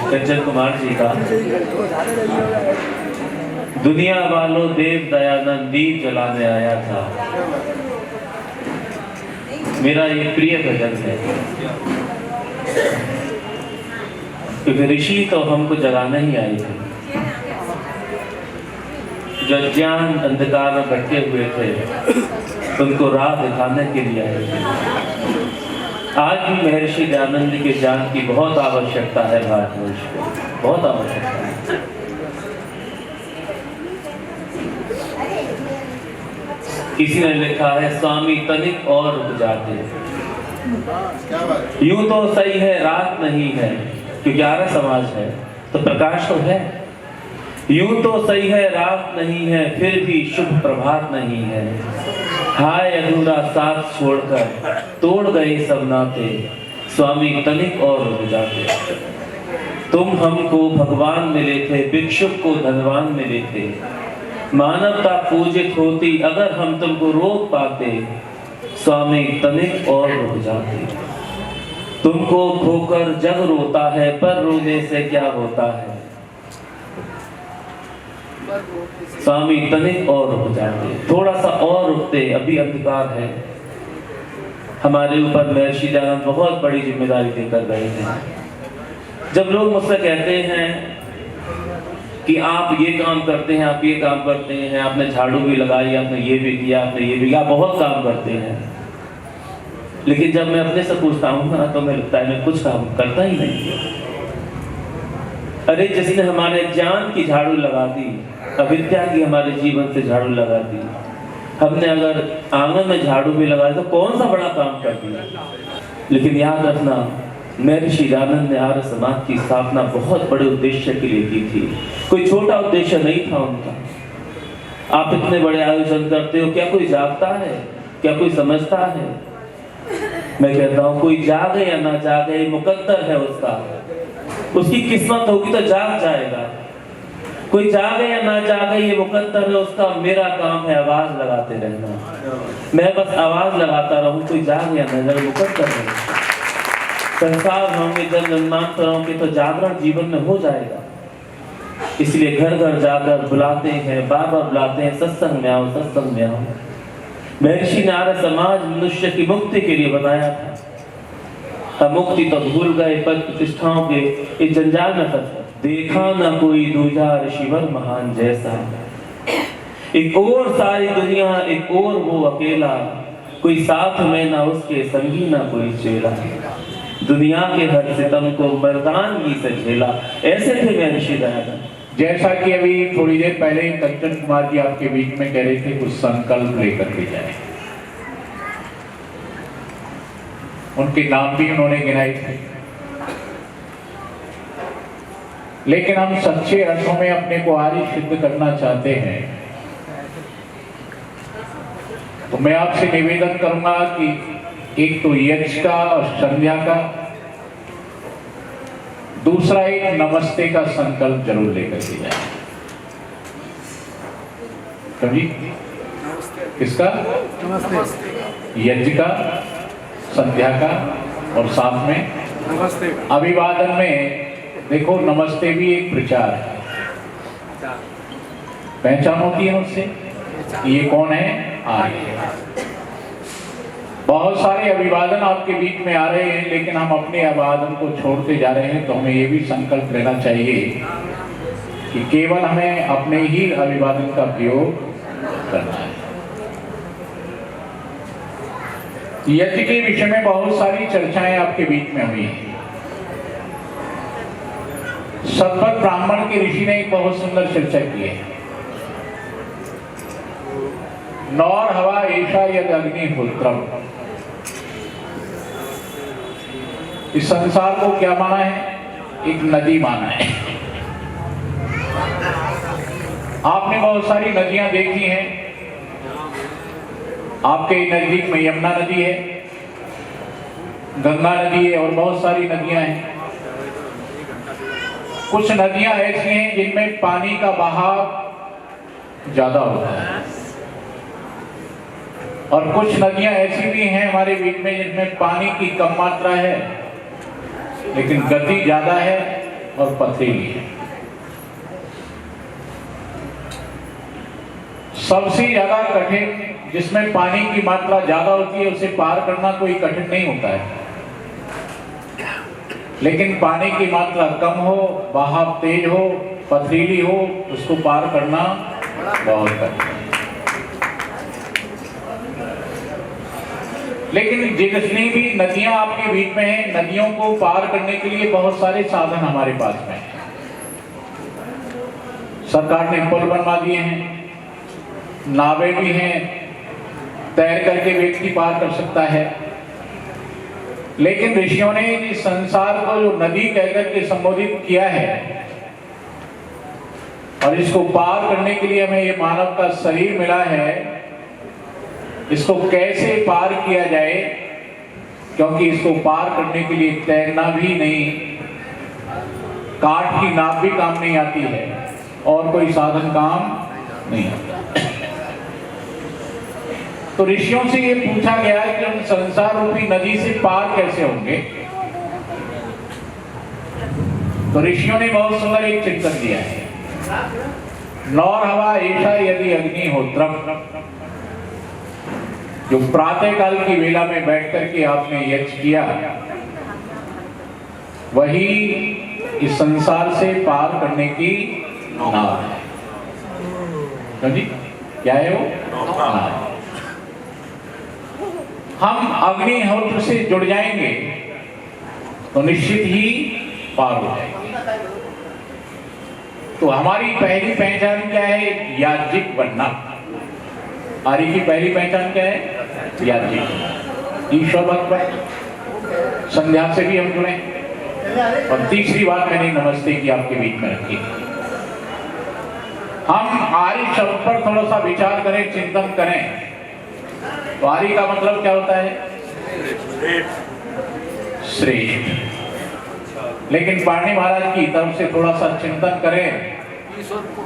कंचन कुमार जी का, दुनिया वालों देव दयानंद दीप जलाने आया था। मेरा ये प्रिय भजन है, क्योंकि ऋषि तो हमको जगाने ही आए थे। जो अज्ञान अंधकार में भटके हुए थे उनको राह दिखाने के लिए आए थे। आज भी महर्षि दयानंद जी के ज्ञान की बहुत आवश्यकता है भारतवर्ष को, बहुत आवश्यकता है। किसी ने लिखा है स्वामी तनिक और रुक जाते, यूं तो सही है रात नहीं है, क्योंकि आर्य समाज है तो प्रकाश तो है। यूं तो सही है रात नहीं है, फिर भी शुभ प्रभात नहीं है। हाय अधूरा साथ छोड़कर तोड़ गए सब नाते, स्वामी तनिक और रुक जाते। तुम हमको भगवान मिले थे, भिक्षुक को धनवान मिले थे। मानवता पूजित होती अगर हम तुमको रोक पाते, स्वामी तनिक और रुक जाते। तुमको खोकर जग रोता है, पर रोने से क्या होता है। स्वामी तनिक और रुक जाते, थोड़ा सा और रुकते, अभी अंधकार है। हमारे ऊपर महर्षि दयानंद बहुत बड़ी जिम्मेदारी लेकर गए हैं। जब लोग मुझसे कहते हैं कि आप ये काम करते हैं, आप ये काम करते हैं, आपने झाड़ू भी लगाई, आपने ये भी किया, आपने ये भी किया, आप बहुत काम करते हैं, लेकिन जब मैं अपने से पूछता हूँ ना तो मैं लगता है मैं कुछ काम करता ही नहीं। अरे जिसने हमारे ज्ञान की झाड़ू लगा दी, अविद्या की हमारे जीवन से झाड़ू लगा दी, हमने अगर आंगन में झाड़ू भी लगाया तो कौन सा बड़ा काम कर दिया। लेकिन याद रखना, महर्षि दयानंद ने आर्य समाज की स्थापना बहुत बड़े उद्देश्य के लिए की थी, कोई छोटा उद्देश्य नहीं था उनका। आप इतने बड़े आयोजन करते हो, क्या कोई जागता है, क्या कोई समझता है। मैं कहता हूँ कोई जागे या ना जागे मुकद्दर है उसका, उसकी किस्मत होगी तो जाग जाएगा। कोई जागे या ना जागे ये मुकद्दर है उसका। मेरा काम है आवाज लगाते रहना, मैं बस आवाज लगाता रहूं, कोई जागे या ना जागे मुकद्दर है। संसार होंगे जब जन्मांतरों के तो जागरण जीवन में हो जाएगा। इसलिए घर घर जाकर बुलाते हैं, बार बार बुलाते हैं, सत्संग में आओ, सत्संग में आओ। महर्षि ने आर्य समाज मनुष्य की मुक्ति के लिए बनाया था। हम मुक्ति तो भूल गए, पद प्रतिष्ठाओं के इस जंजाल में फंस गए। देखा ना कोई दूजा ऋषिवर महान जैसा, एक और सारी दुनिया, एक और वो अकेला, कोई साथ में ना उसके संगी ना कोई चेला। दुनिया के हर सितम को मर्दानगी से झेला। ऐसे थे महर्षि दयानंद। जैसा कि अभी थोड़ी देर पहले कंचन कुमार जी आपके बीच में कह रहे थे कुछ संकल्प लेकर के जाए, उनके नाम भी उन्होंने गिनाए थे। लेकिन हम सच्चे अर्थों में अपने को आर्य सिद्ध करना चाहते हैं तो मैं आपसे निवेदन करूंगा कि एक तो यज्ञ का और संध्या का, दूसरा एक नमस्ते का संकल्प जरूर लेकर के जाए। कभी किसका? नमस्ते। यज्ञ का, संध्या का और साथ में नमस्ते। अभिवादन में देखो नमस्ते भी एक प्रचार है, पहचान होती है उससे ये कौन है, आर्य। बहुत सारे अभिवादन आपके बीच में आ रहे हैं, लेकिन हम अपने अभिवादन को छोड़ते जा रहे हैं। तो हमें ये भी संकल्प लेना चाहिए कि केवल हमें अपने ही अभिवादन का प्रयोग करना है। यज्ञ के विषय में बहुत सारी चर्चाएं आपके बीच में हुई हैं। सतपथ ब्राह्मण के ऋषि ने एक बहुत सुंदर चर्चा की है। नौर हवा ऐसा यद अग्निहोत्रम। इस संसार को क्या माना है? एक नदी माना है। आपने बहुत सारी नदियां देखी हैं। आपके नजदीक में यमुना नदी है, गंगा नदी है और बहुत सारी नदियां हैं। कुछ नदियां ऐसी हैं जिनमें पानी का बहाव ज्यादा होता है और कुछ नदियां ऐसी भी हैं हमारे बीच में जिनमें पानी की कम मात्रा है लेकिन गति ज्यादा है और पथरीली है। सबसे ज्यादा कठिन, जिसमें पानी की मात्रा ज्यादा होती है, उसे पार करना कोई कठिन नहीं होता है। लेकिन पानी की मात्रा कम हो, बहाव तेज हो, पथरीली हो, उसको पार करना बहुत कठिन है। लेकिन जितनी भी नदियां आपके बीच में हैं, नदियों को पार करने के लिए बहुत सारे साधन हमारे पास में हैं। सरकार ने पुल बनवा दिए हैं, नावें भी हैं, तैर करके व्यक्ति पार कर सकता है। लेकिन ऋषियों ने इस संसार को जो नदी कहकर के संबोधित किया है, और इसको पार करने के लिए हमें ये मानव का शरीर मिला है, इसको कैसे पार किया जाए, क्योंकि इसको पार करने के लिए तैरना भी नहीं, काठ की नाव भी काम नहीं आती है, और कोई साधन काम नहीं आता। तो ऋषियों से ये पूछा गया कि हम संसार रूपी नदी से पार कैसे होंगे। तो ऋषियों ने बहुत सुंदर एक चिंतन दिया है। नौर हवा ऐसा यदि अग्निहोत्रम, जो प्रातः काल की वेला में बैठ करके आपने यज्ञ किया, वही इस संसार से पार करने की नाव है। समझी क्या है वो नाव? हम अग्निहोत्र से जुड़ जाएंगे तो निश्चित ही पार हो जाएंगे। तो हमारी पहली पहचान क्या है? याज्ञिक बनना। आर्य की पहली पहचान क्या है? याज्ञिक, ईश्वर भक्त बने। संध्या से भी हम जुड़े। और तीसरी बात मैंने नमस्ते की आपके बीच में रखी। हम आर्य शब्द पर थोड़ा सा विचार करें, चिंतन करें। तो आर्य का मतलब क्या होता है? श्रेष्ठ। लेकिन पाणि महाराज की तरफ से थोड़ा सा चिंतन करें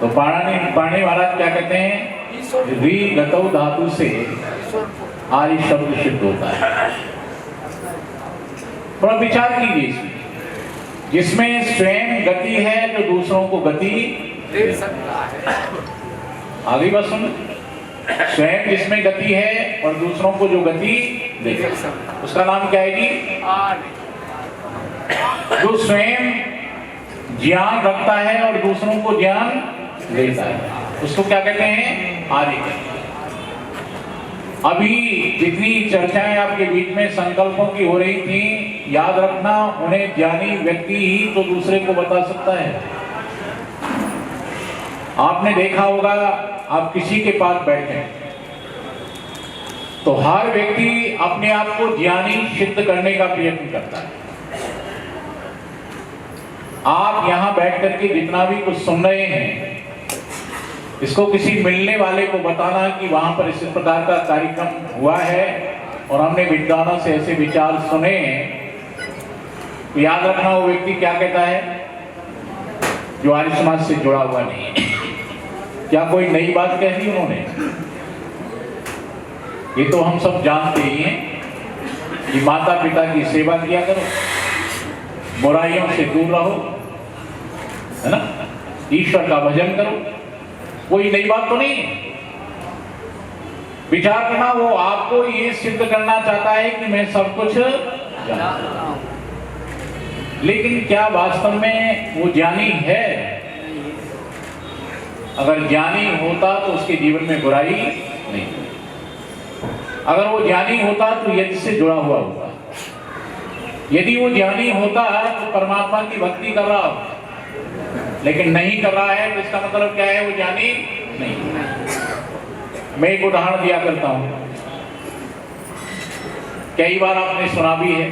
तो पाणि महाराज क्या कहते हैं? री गतौ धातु से आर्य शब्द सिद्ध होता है। थोड़ा विचार कीजिए इसमें, जिसमें स्वयं गति है जो दूसरों को गति दे सकता है। आगे बात सुन, स्वयं जिसमें गति है और दूसरों को जो गति दे सकता है, उसका नाम क्या है जी? आर्य। जो स्वयं ज्ञान रखता है और दूसरों को ज्ञान देता है, उसको क्या कहते हैं? आर्य। अभी जितनी चर्चाएं आपके बीच में संकल्पों की हो रही थी, याद रखना, उन्हें ज्ञानी व्यक्ति ही तो दूसरे को बता सकता है। आपने देखा होगा, आप किसी के पास बैठे तो हर व्यक्ति अपने आप को ज्ञानी सिद्ध करने का प्रयत्न करता है। आप यहां बैठ करके जितना भी कुछ सुन रहे हैं, इसको किसी मिलने वाले को बताना कि वहां पर इस प्रकार का कार्यक्रम हुआ है और हमने विद्वानों से ऐसे विचार सुने, तो याद रखना वो व्यक्ति क्या कहता है? जो आर्य समाज से जुड़ा हुआ नहीं है। क्या कोई नई बात कह दी उन्होंने? ये तो हम सब जानते ही हैं कि माता पिता की सेवा किया करो, बुराइयों से दूर रहो, है ना, ईश्वर का भजन करो। कोई नई बात तो नहीं है। विचार करना, वो आपको ये सिद्ध करना चाहता है कि मैं सब कुछ जानता हूं। लेकिन क्या वास्तव में वो ज्ञानी है? अगर ज्ञानी होता तो उसके जीवन में बुराई नहीं। अगर वो ज्ञानी होता तो यज्ञ से जुड़ा हुआ होता। यदि वो ज्ञानी होता तो परमात्मा की भक्ति कर रहा होता, लेकिन नहीं कर रहा है, तो इसका मतलब क्या है? वो ज्ञानी नहीं। मैं एक उदाहरण दिया करता हूं, कई बार आपने सुना भी है।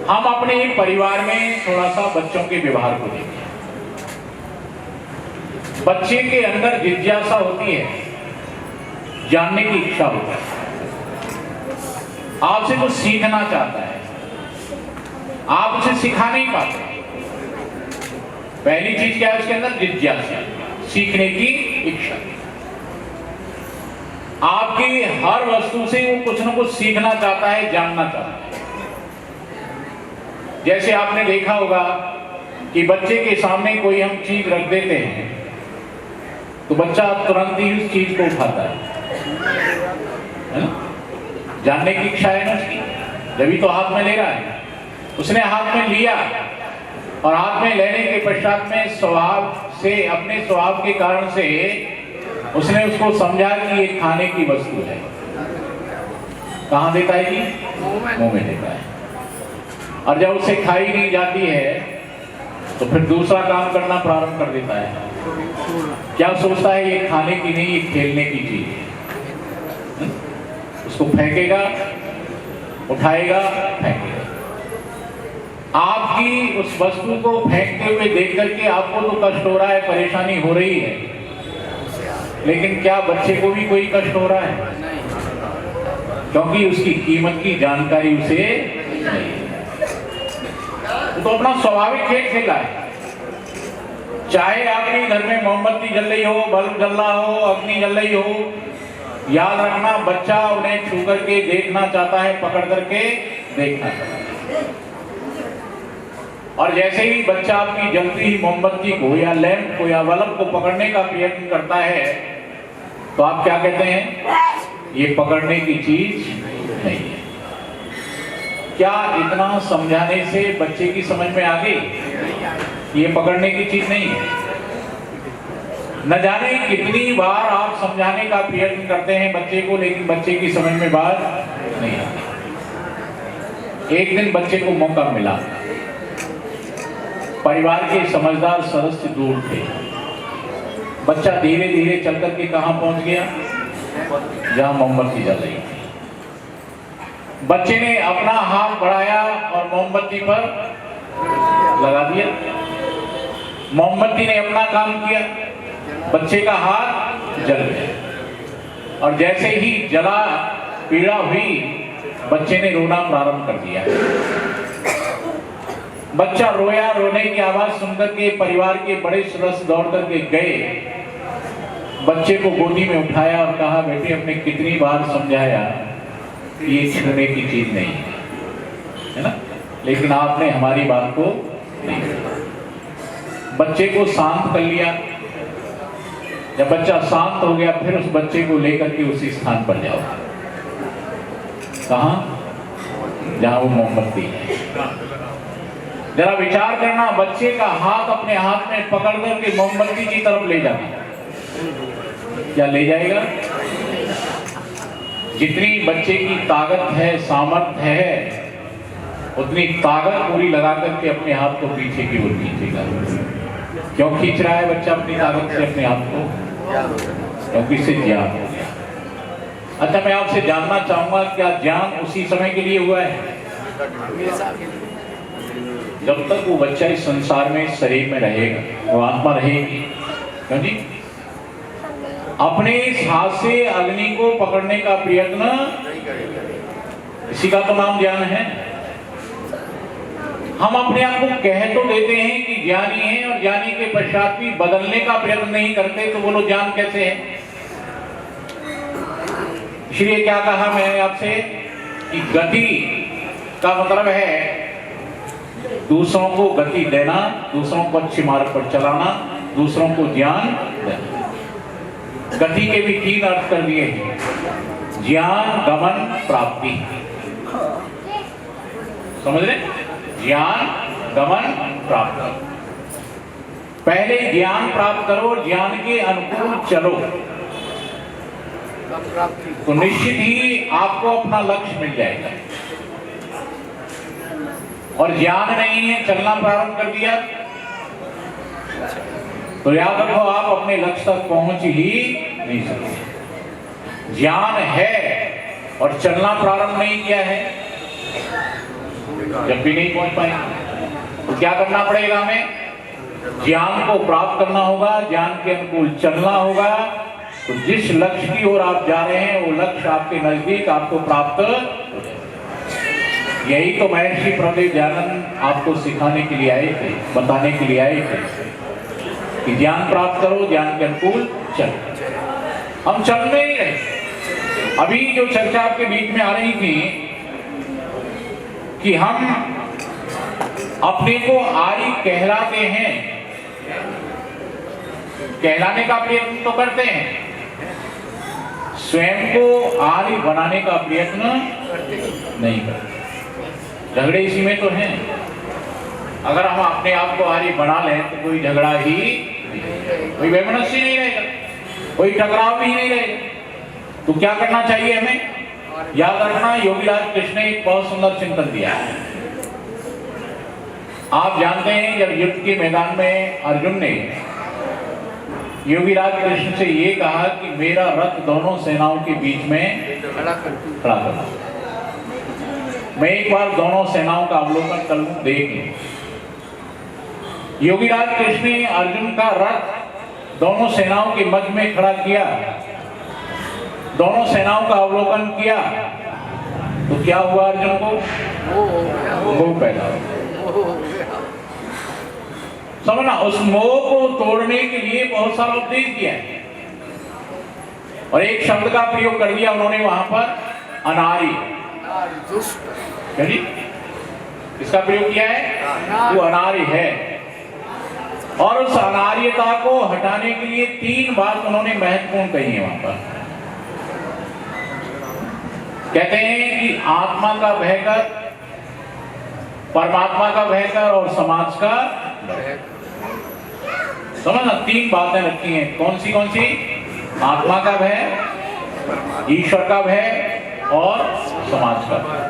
हम अपने परिवार में थोड़ा सा बच्चों के व्यवहार को देखें। बच्चे के अंदर जिज्ञासा होती है, जानने की इच्छा होती है, आपसे कुछ सीखना चाहता है, आप उसे सिखा नहीं पाते। पहली चीज क्या है उसके अंदर? जिज्ञासा, सीखने की इच्छा। आपकी हर वस्तु से वो कुछ न कुछ सीखना चाहता है, जानना चाहता है। जैसे आपने देखा होगा कि बच्चे के सामने कोई हम चीज रख देते हैं तो बच्चा तुरंत ही उस चीज को उठाता है ना? जानने की इच्छा है ना उसकी, जब तो हाथ में ले रहा है। उसने हाथ में लिया और हाथ में लेने के पश्चात में स्वभाव से, अपने स्वभाव के कारण से उसने उसको समझा कि ये खाने की वस्तु है। कहाँ देता है जी? मुंह में देता है। और जब उसे खाई नहीं जाती है तो फिर दूसरा काम करना प्रारंभ कर देता है। क्या सोचता है? ये खाने की नहीं, ये खेलने की चीज है। उसको फेंकेगा, उठाएगा, फेंकेगा। आपकी उस वस्तु को फेंकते हुए देख करके आपको तो कष्ट हो रहा है, परेशानी हो रही है, लेकिन क्या बच्चे को भी कोई कष्ट हो रहा है? क्योंकि उसकी कीमत की जानकारी उसे नहीं है। तो अपना स्वाभाविक खेल खेला है। चाहे आपके घर में मोमबत्ती जल रही हो, बल्ब जल रहा हो, अग्नि जल रही हो, याद रखना बच्चा उन्हें छू करके देखना चाहता है, पकड़ करके देखना चाहता है। और जैसे ही बच्चा आपकी जलती हुई मोमबत्ती को या लैंप को या बल्ब को पकड़ने का प्रयत्न करता है तो आप क्या कहते हैं? ये पकड़ने की चीज नहीं है। क्या इतना समझाने से बच्चे की समझ में आ गई? ये पकड़ने की चीज नहीं है। न जाने कितनी बार आप समझाने का प्रयत्न करते हैं बच्चे को, लेकिन बच्चे की समझ में बात नहीं आती। एक दिन बच्चे को मौका मिला, परिवार के समझदार सदस्य दूर थे। बच्चा धीरे धीरे चल करके कहां पहुंच गया? जहां मोमबत्ती जल रही थी। बच्चे ने अपना हाथ बढ़ाया और मोमबत्ती पर लगा दिया। मोमबत्ती ने अपना काम किया, बच्चे का हाथ जल गया। और जैसे ही जला, पीड़ा हुई, बच्चे ने रोना प्रारंभ कर दिया। बच्चा रोया। रोने की आवाज सुनकर के परिवार के बड़े सदस्य दौड़ करके गए, बच्चे को गोदी में उठाया और कहा, बेटे हमने कितनी बार समझाया ये छूने की चीज नहीं है ना, लेकिन आपने हमारी बात को नहीं सुना। बच्चे को शांत कर लिया। जब बच्चा शांत हो गया फिर उस बच्चे को लेकर के उसी स्थान पर जाओ। कहां? जहां वो मोमबत्ती है। जरा विचार करना, बच्चे का हाथ अपने हाथ में पकड़ करके मोमबत्ती की तरफ ले जाना, क्या ले जाएगा? जितनी बच्चे की ताकत है, सामर्थ्य है, उतनी ताकत पूरी लगा करके अपने हाथ को पीछे की ओर खींचेगा। क्यों खींच रहा है बच्चा अपनी ताकत से अपने हाथ को? क्योंकि इससे ज्ञान हो गया। अच्छा, मैं आपसे जानना चाहूंगा, क्या ज्ञान उसी समय के लिए हुआ है? जब तक वो बच्चा इस संसार में शरीर में रहेगा, वो आत्मा रहेगी। क्यों जी? अपने इस हाथ से अग्नि को पकड़ने का प्रयत्न, इसी का तो नाम ज्ञान है। हम अपने आप को कह तो देते हैं कि ज्ञानी हैं, और ज्ञानी के पश्चात भी बदलने का प्रयत्न नहीं करते, तो बोलो ज्ञान कैसे है? इसलिए क्या कहा मैंने आपसे कि गति का मतलब है दूसरों को गति देना, दूसरों को अच्छे मार्ग पर चलाना, दूसरों को ज्ञान देना। गति के भी 3 अर्थ कर दिए हैं: ज्ञान, गमन, प्राप्ति। समझ रहे? ज्ञान, गमन, प्राप्ति। पहले ज्ञान प्राप्त करो, ज्ञान के अनुकूल चलो, तो निश्चित ही आपको अपना लक्ष्य मिल जाएगा। और ज्ञान नहीं है, चलना प्रारंभ कर दिया, तो याद रखो आप अपने लक्ष्य तक पहुंच ही नहीं सकते। ज्ञान है और चलना प्रारंभ नहीं किया है, जब भी नहीं पहुंच पाएंगे। तो क्या करना पड़ेगा? हमें ज्ञान को प्राप्त करना होगा, ज्ञान के अनुकूल चलना होगा। तो जिस लक्ष्य की ओर आप जा रहे हैं वो लक्ष्य आपके नजदीक आपको प्राप्त हो जाए। यही तो महर्षि प्रभुदेव दयानंद आपको सिखाने के लिए आए थे, बताने के लिए आए थे कि ज्ञान प्राप्त करो, ज्ञान के अनुकूल चलो। हम चल नहीं रहे। अभी जो चर्चा आपके बीच में आ रही थी कि हम अपने को आर्य कहलाते हैं, कहलाने का प्रयत्न तो करते हैं, स्वयं को आर्य बनाने का प्रयत्न नहीं करते। झगड़े इसी में तो हैं। अगर हम अपने आप को आर्य बना लें तो कोई झगड़ा ही, कोई वैमनस्य नहीं रहेगा, कोई टकराव भी नहीं रहेगा। तो क्या करना चाहिए हमें? याद रखना, योगीराज कृष्ण ने एक बहुत सुंदर चिंतन दिया है। आप जानते हैं जब युद्ध के मैदान में अर्जुन ने योगीराज कृष्ण से ये कहा कि मेरा रथ दोनों सेनाओं के बीच में खड़ा करना, मैं एक बार दोनों सेनाओं का अवलोकन कर लूं, देख लूं। योगीराज कृष्ण ने अर्जुन का रथ दोनों सेनाओं के मध्य में खड़ा किया, दोनों सेनाओं का अवलोकन किया, तो क्या हुआ? अर्जुन को मोह पैदा हुआ। समझना, उस मोह को तोड़ने के लिए बहुत सारा उपदेश दिया है और एक शब्द का प्रयोग कर दिया उन्होंने वहां पर, अनार्य। इसका प्रयोग किया है, वो अनार्य है। और उस अनार्यता को हटाने के लिए 3 बात उन्होंने महत्वपूर्ण कही है वहां पर। कहते हैं कि आत्मा का भय कर, परमात्मा का भय कर और समाज का भय। समझना, 3 बातें रखी हैं। कौन सी? आत्मा का भय, ईश्वर का भय और समाज का भय।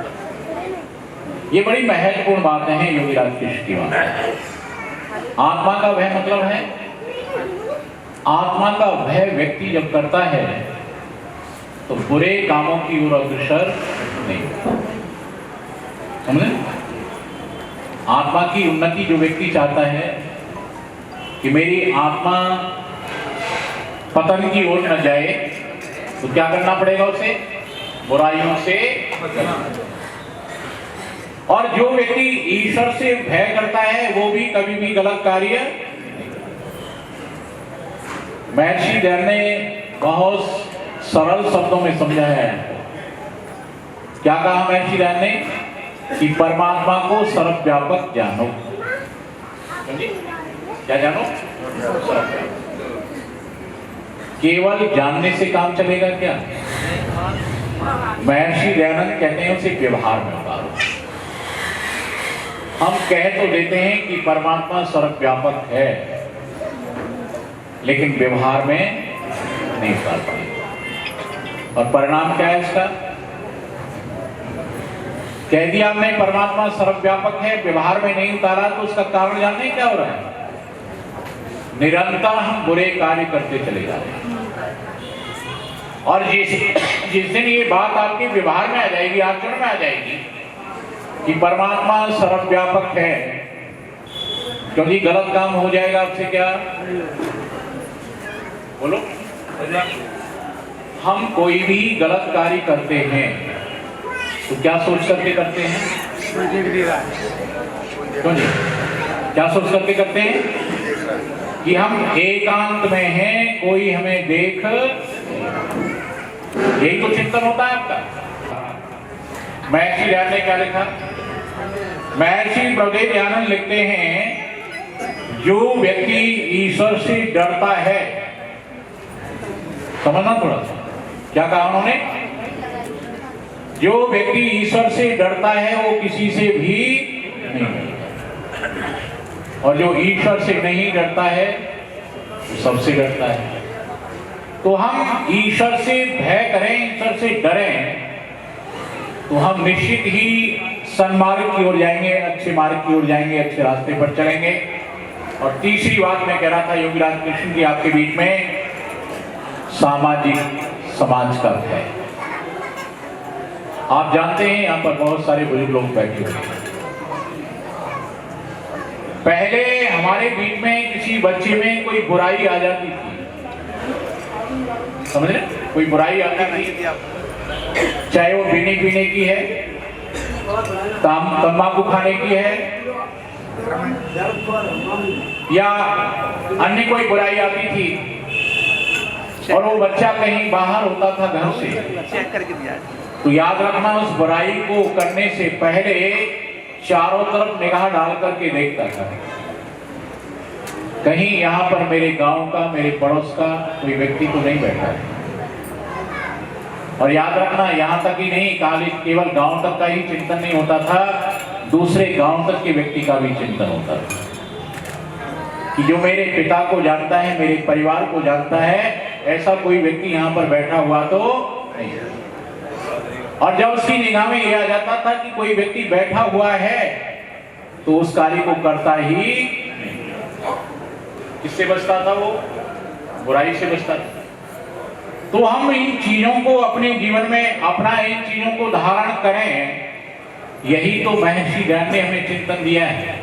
ये बड़ी महत्वपूर्ण बातें हैं योगीराज कृष्ण की बात। आत्मा का भय मतलब है, आत्मा का भय व्यक्ति जब करता है तो बुरे कामों की ओर अग्रसर नहीं होता। समझे? आत्मा की उन्नति जो व्यक्ति चाहता है कि मेरी आत्मा पतन की ओर न जाए, तो क्या करना पड़ेगा उसे? बुराइयों से बचना। और जो व्यक्ति ईश्वर से भय करता है वो भी कभी भी गलत कार्य। महर्षि दयाल ने बहुत सरल शब्दों में समझाया है। क्या कहा महर्षि दयाल ने? कि परमात्मा को सर्वव्यापक जानो। क्या जानो? केवल जानने से काम चलेगा क्या? महर्षि दयानंद कहते हैं उसे व्यवहार में उतारो। हम कह तो देते हैं कि परमात्मा सर्वव्यापक है, लेकिन व्यवहार में नहीं उतार पाएंगे। और परिणाम क्या है इसका? कह दिया हमने परमात्मा सर्वव्यापक है, व्यवहार में नहीं उतारा, तो उसका कारण जानने क्या हो रहा है? निरंतर हम बुरे कार्य करते चले जा रहे हैं। और जिस दिन ये बात आपके व्यवहार में आ जाएगी, आचरण में आ जाएगी कि परमात्मा सर्वव्यापक है, क्योंकि गलत काम हो जाएगा आपसे, क्या बोलो? हम कोई भी गलत कार्य करते हैं तो क्या सोच करके करते हैं? क्यों जी? क्या सोच करके करते हैं? कि हम एकांत में हैं, कोई हमें देख, यही तो चिंतन होता है आपका। महर्षि दयानंद ने क्या लिखा? महर्षि प्रभुदेव दयानंद लिखते हैं, जो व्यक्ति ईश्वर से डरता है, समझना थोड़ा सा, क्या कहा उन्होंने? जो व्यक्ति ईश्वर से डरता है वो किसी से भी नहीं डरता, और जो ईश्वर से नहीं डरता है वो सबसे डरता है। तो हम ईश्वर से भय करें, ईश्वर से डरें, तो हम निश्चित ही सन्मार्ग की ओर जाएंगे, अच्छे मार्ग की ओर जाएंगे, अच्छे रास्ते पर चलेंगे। और तीसरी बात मैं कह रहा था योगीराज कृष्ण की आपके बीच में, सामाजिक समाज का भय। आप जानते हैं यहाँ पर बहुत सारे बुजुर्ग लोग बैठे हुए हैं। पहले हमारे बीच में किसी बच्चे में कोई बुराई आ जाती थी, समझ रहे? कोई बुराई आती थी, चाहे वो पीने पीने की है, तंबाकू खाने की है, या अन्य कोई बुराई आती थी, और वो बच्चा कहीं बाहर होता था घर से, तो याद रखना उस बुराई को करने से पहले चारों तरफ निगाह डाल करके देखता था, कहीं यहाँ पर मेरे गांव का, मेरे पड़ोस का कोई व्यक्ति तो नहीं बैठा है। और याद रखना, यहाँ तक ही नहीं, केवल गांव तक का ही चिंतन नहीं होता था, दूसरे गांव तक के व्यक्ति का भी चिंतन होता था कि जो मेरे पिता को जानता है, मेरे परिवार को जानता है, ऐसा कोई व्यक्ति यहाँ पर बैठा हुआ तो नहीं। और जब उसकी निगाह में यह आ जाता था कि कोई व्यक्ति बैठा हुआ है तो उस कार्य को करता ही नहीं। किससे बचता था वो? बुराई से बचता था। तो हम इन चीजों को अपने जीवन में अपना, इन चीजों को धारण करें, यही तो महर्षि ज्ञान ने हमें चिंतन दिया है।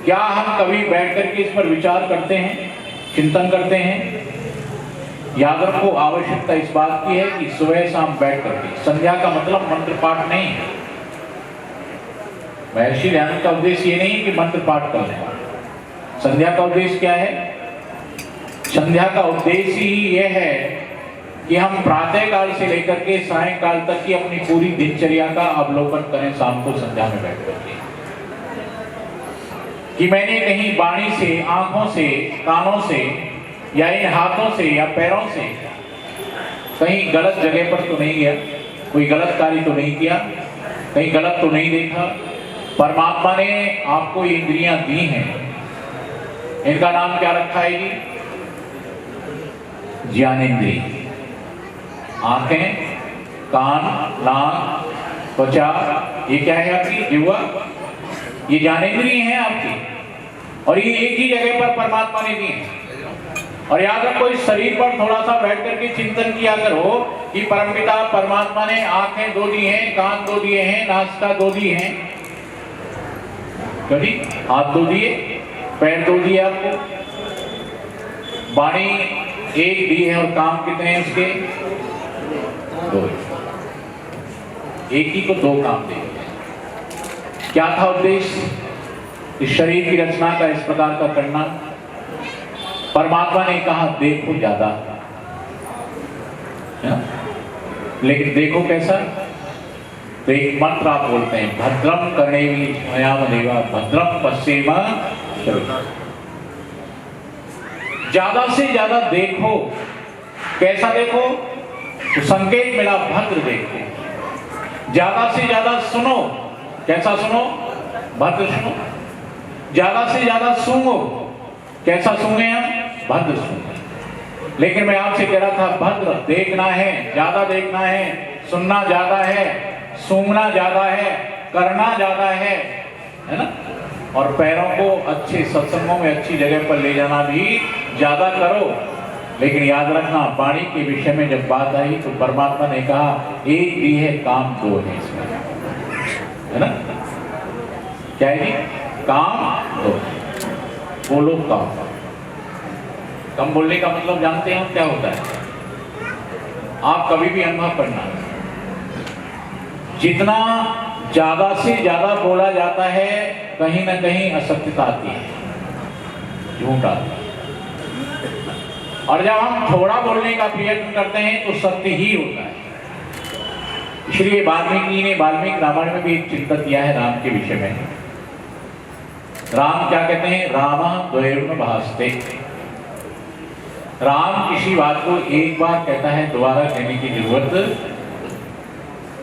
क्या हम कभी बैठ करके इस पर विचार करते हैं, चिंतन करते हैं? याद रखो, आवश्यकता इस बात की है कि सुबह शाम बैठ करके, संध्या का मतलब मंत्र पाठ नहीं है। महर्षि ध्यान का उद्देश्य ये नहीं कि मंत्र पाठ कर लें। संध्या का उद्देश्य क्या है? संध्या का उद्देश्य ही यह है कि हम प्रातः काल से लेकर के सायंकाल तक की अपनी पूरी दिनचर्या का अवलोकन करें शाम को संध्या में बैठ करके, कि मैंने कहीं वाणी से, आंखों से, कानों से, या इन हाथों से या पैरों से कहीं गलत जगह पर तो नहीं गया, कोई गलत कार्य तो नहीं किया, कहीं गलत तो नहीं देखा। परमात्मा ने आपको ये इंद्रियां दी हैं, इनका नाम क्या रखा है जी? ज्ञानेंद्रिय। आंखें, कान, नाक, त्वचा, ये क्या है आपकी? जिह्वा, ये ज्ञानेंद्रिय हैं आपकी, और ये एक ही जगह पर परमात्मा ने दी है। और याद रखो, इस शरीर पर थोड़ा सा बैठ करके चिंतन किया करो कि परमपिता परमात्मा ने आंखें दो दी हैं, कान दो दिए हैं, नासिका दो दी हैं, कभी हाथ दो दिए, पैर दो दिए आपको, वाणी एक दी है, और काम कितने हैं उसके? दो। एक ही को दो काम दे। क्या था उद्देश्य इस शरीर की रचना का, इस प्रकार का करना? परमात्मा ने कहा देखो ज्यादा, लेकिन देखो कैसा? तो एक मंत्र आप बोलते हैं, भद्रम कर्णेभि शृणुयामदेवा भद्रम पश्येम शरणागताः। ज्यादा से ज्यादा देखो। कैसा देखो? तो संकेत मिला, भद्र देखो। ज्यादा से ज्यादा सुनो। कैसा सुनो? भद्र सुनो। ज्यादा से ज्यादा सूंघो। कैसा सूंघे हम? भद्र सूंघे। लेकिन मैं आपसे कह रहा था, भद्र देखना है, ज्यादा देखना है, सुनना ज्यादा है, सूंघना ज्यादा है, करना ज्यादा है ना? और पैरों को अच्छे सत्संगों में, अच्छी जगह पर ले जाना भी ज्यादा करो। लेकिन याद रखना, वाणी के विषय में जब बात आई तो परमात्मा ने कहा एक दी है, काम दो है इसमें, है ना? क्या है जी? काम दो। बोलो काम। कम बोलने का मतलब जानते हैं क्या होता है? आप कभी भी अनुभव करना, जितना ज्यादा से ज्यादा बोला जाता है, कहीं ना कहीं असत्यता आती है, झूठ आता है। और जब हम थोड़ा बोलने का प्रयत्न करते हैं तो सत्य ही होता है। इसलिए वाल्मीकि ने वाल्मीकि रामायण में भी एक चिंतन किया है राम के विषय में। राम क्या कहते हैं? राम द्वैर्न भास्ते। राम किसी बात को एक बार कहता है, दोबारा कहने की जरूरत।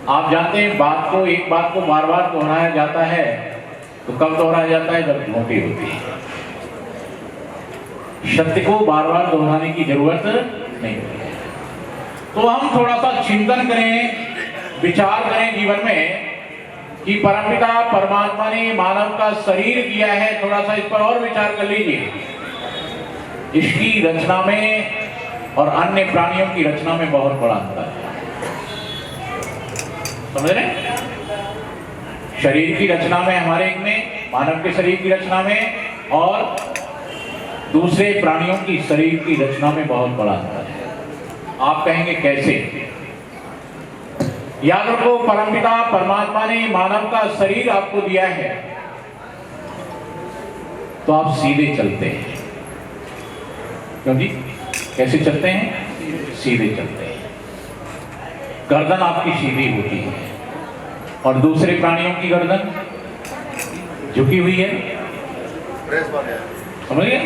आप जानते हैं, बात को, एक बात को बार बार दोहराया जाता है तो कब दोहराया जाता है? जब धोखी होती है। सत्य को बार बार दोहराने की जरूरत नहीं होती है। तो हम थोड़ा सा चिंतन करें, विचार करें जीवन में कि परमपिता परमात्मा ने मानव का शरीर दिया है, थोड़ा सा इस पर और विचार कर लीजिए। इसकी रचना में और अन्य प्राणियों की रचना में बहुत बड़ा अंतर है, समझ रहे? शरीर की रचना में, हमारे में, मानव के शरीर की रचना में, और दूसरे प्राणियों की शरीर की रचना में बहुत बड़ा अंतर है। आप कहेंगे कैसे? याद रखो, परमपिता परमात्मा ने मानव का शरीर आपको दिया है तो आप सीधे चलते हैं। क्योंकि कैसे चलते हैं? सीधे चलते हैं। गर्दन आपकी सीधी होती है, और दूसरे प्राणियों की गर्दन झुकी हुई है, समझ गए?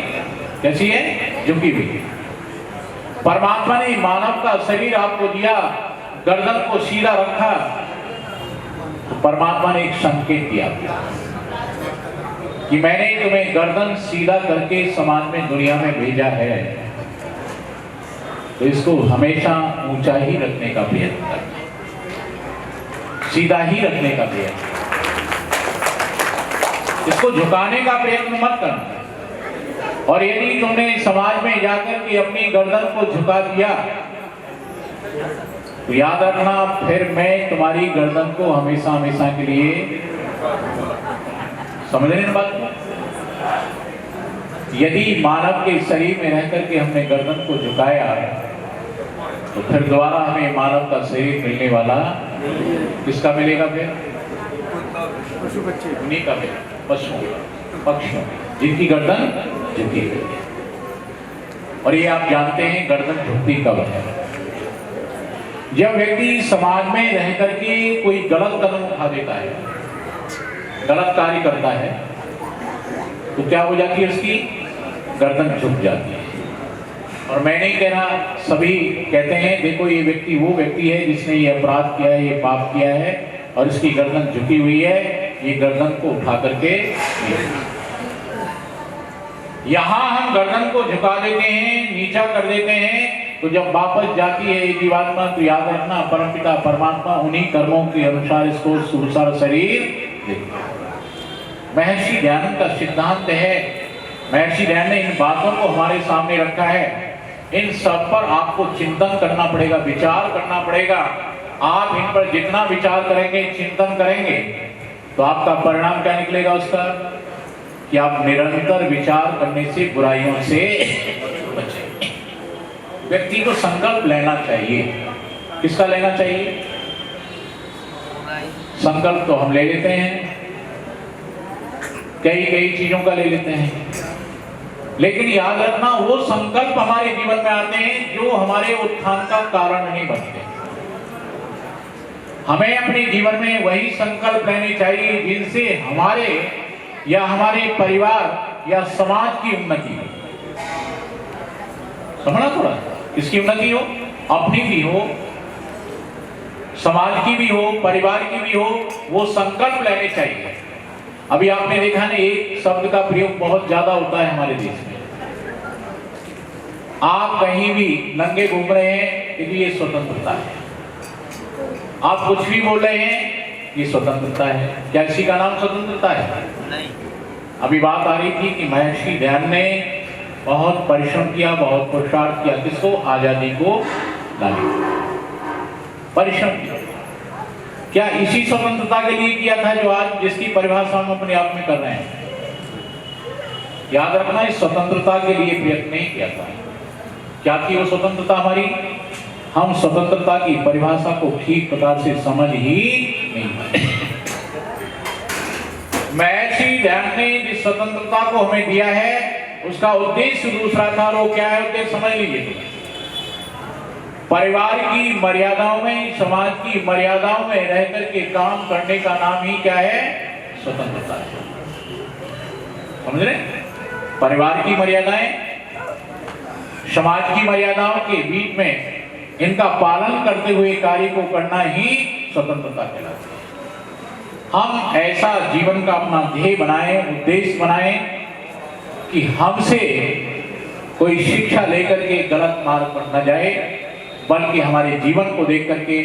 कैसी है? झुकी हुई है। परमात्मा ने मानव का शरीर आपको दिया, गर्दन को सीधा रखा, तो परमात्मा ने एक संकेत दिया कि मैंने तुम्हें गर्दन सीधा करके समाज में, दुनिया में भेजा है, तो इसको हमेशा ऊंचा ही रखने का प्रयत्न करना, सीधा ही रखने का प्रयत्न, इसको झुकाने का प्रयत्न मत करना। और यदि तुमने समाज में जाकर के अपनी गर्दन को झुका दिया, तो याद रखना फिर मैं तुम्हारी गर्दन को हमेशा हमेशा के लिए, समझ रहे हैं बात? यदि मानव के शरीर में रहकर के हमने गर्दन को झुकाया, तो फिर दोबारा हमें मानव का शरीर मिलने वाला किसका मिलेगा? फिर उन्हीं का मिलेगा, पशुओं, पक्षियों, जिनकी गर्दन झुकी हुई है। और ये आप जानते हैं गर्दन झुकती कब है? जब व्यक्ति समाज में रह करके कोई गलत कदम उठा देता है, गलत कार्य करता है, तो क्या हो जाती है? उसकी गर्दन झुक जाती है। और मैं नहीं कह रहा, सभी कहते हैं देखो ये व्यक्ति वो व्यक्ति है जिसने ये अपराध किया है, ये पाप किया है, और इसकी गर्दन झुकी हुई है, ये गर्दन को उठा करके, यहां हम गर्दन को झुका देते हैं, नीचा कर देते हैं, तो जब वापस जाती है ये जीवात्मा, तो याद रखना परमपिता परमात्मा उन्हीं कर्मों के अनुसार इसको सुरसार शरीर देता है। महर्षि दयानंद का सिद्धांत है, महर्षि दयानंद ने इन बातों को हमारे सामने रखा है। इन सब पर आपको चिंतन करना पड़ेगा, विचार करना पड़ेगा। आप इन पर जितना विचार करेंगे, चिंतन करेंगे, तो आपका परिणाम क्या निकलेगा उसका? कि आप निरंतर विचार करने से, बुराइयों से बचेंगे। व्यक्ति को संकल्प लेना चाहिए। किसका लेना चाहिए? संकल्प तो हम ले लेते हैं, कई कई चीजों का ले लेते हैं, लेकिन याद रखना वो संकल्प हमारे जीवन में आते हैं जो हमारे उत्थान का कारण नहीं बनते। हमें अपने जीवन में वही संकल्प लेने चाहिए जिनसे हमारे या हमारे परिवार या समाज की उन्नति हो। समझना थोड़ा, किसकी उन्नति हो? अपनी भी हो, समाज की भी हो, परिवार की भी हो, वो संकल्प लेने चाहिए। अभी आपने देखा ना, एक शब्द का प्रयोग बहुत ज्यादा होता है हमारे देश में। आप कहीं भी नंगे घूम रहे हैं, ये स्वतंत्रता है। आप कुछ भी बोल रहे हैं, ये स्वतंत्रता है। क्या इसी का नाम स्वतंत्रता है? नहीं। अभी बात आ रही थी कि महर्षि दयानंद ने बहुत परिश्रम किया, बहुत पुरुषार्थ किया, किसको? आजादी को लाने, परिश्रम किया। क्या इसी स्वतंत्रता के लिए किया था जो आज जिसकी परिभाषा हम अपने आप में कर रहे हैं? याद रखना, इस स्वतंत्रता के लिए प्रयत्न नहीं किया था। क्या थी वो स्वतंत्रता हमारी? हम स्वतंत्रता की परिभाषा को ठीक प्रकार से समझ ही नहीं पाए। महर्षि दयानंद ने जिस स्वतंत्रता को हमें दिया है, उसका उद्देश्य दूसरा था। वो क्या है उद्देश्य? समझ लीजिए। परिवार की मर्यादाओं में, समाज की मर्यादाओं में रह करके काम करने का नाम ही क्या है? स्वतंत्रता है। समझ रहे? परिवार की मर्यादाएं, समाज की मर्यादाओं के बीच में इनका पालन करते हुए कार्य को करना ही स्वतंत्रता कहलाती है। हम ऐसा जीवन का अपना ध्येय बनाएं, उद्देश्य बनाएं कि हमसे कोई शिक्षा लेकर के गलत मार्ग पर न जाए, बल्कि हमारे जीवन को देख करके,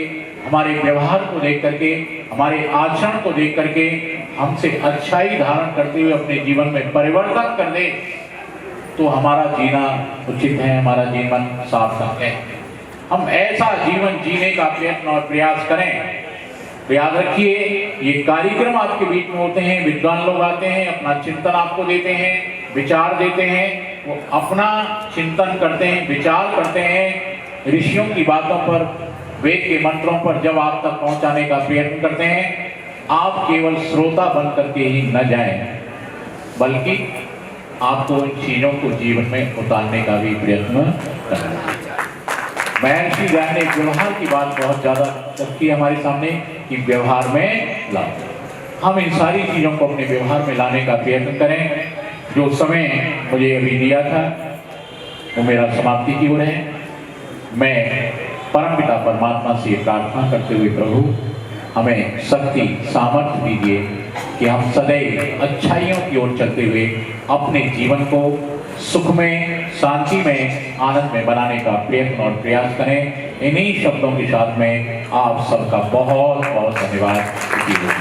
हमारे व्यवहार को देख करके, हमारे आचरण को देख करके हमसे अच्छाई धारण करते हुए अपने जीवन में परिवर्तन कर दे, तो हमारा जीना उचित है, हमारा जीवन सार्थक है। हम ऐसा जीवन जीने का प्रयत्न और प्रयास करें। तो याद रखिए, ये कार्यक्रम आपके बीच में होते हैं, विद्वान लोग आते हैं, अपना चिंतन आपको देते हैं, विचार देते हैं, वो अपना चिंतन करते हैं, विचार करते हैं, ऋषियों की बातों पर, वेद के मंत्रों पर जब आप तक पहुंचाने का प्रयत्न करते हैं। आप केवल श्रोता बन करके ही न जाएं, बल्कि आपको इन चीजों को जीवन में उतारने का भी प्रयत्न करना चाहिए। महर्षि दयानंद ने व्यवहार की बात बहुत ज्यादा रखी है हमारे सामने कि व्यवहार में लाओ। हम इन सारी चीज़ों को अपने व्यवहार में लाने का प्रयत्न करें। जो समय मुझे अभी दिया था वो मेरा समाप्ति की ओर है। मैं परमपिता परमात्मा से प्रार्थना करते हुए प्रभु हमें शक्ति सामर्थ्य दीजिए कि हम सदैव अच्छाइयों की ओर चलते हुए अपने जीवन को सुख में, शांति में, आनंद में बनाने का प्रयत्न और प्रयास करें। इन्हीं शब्दों के साथ में आप सबका बहुत बहुत धन्यवाद दीजिए।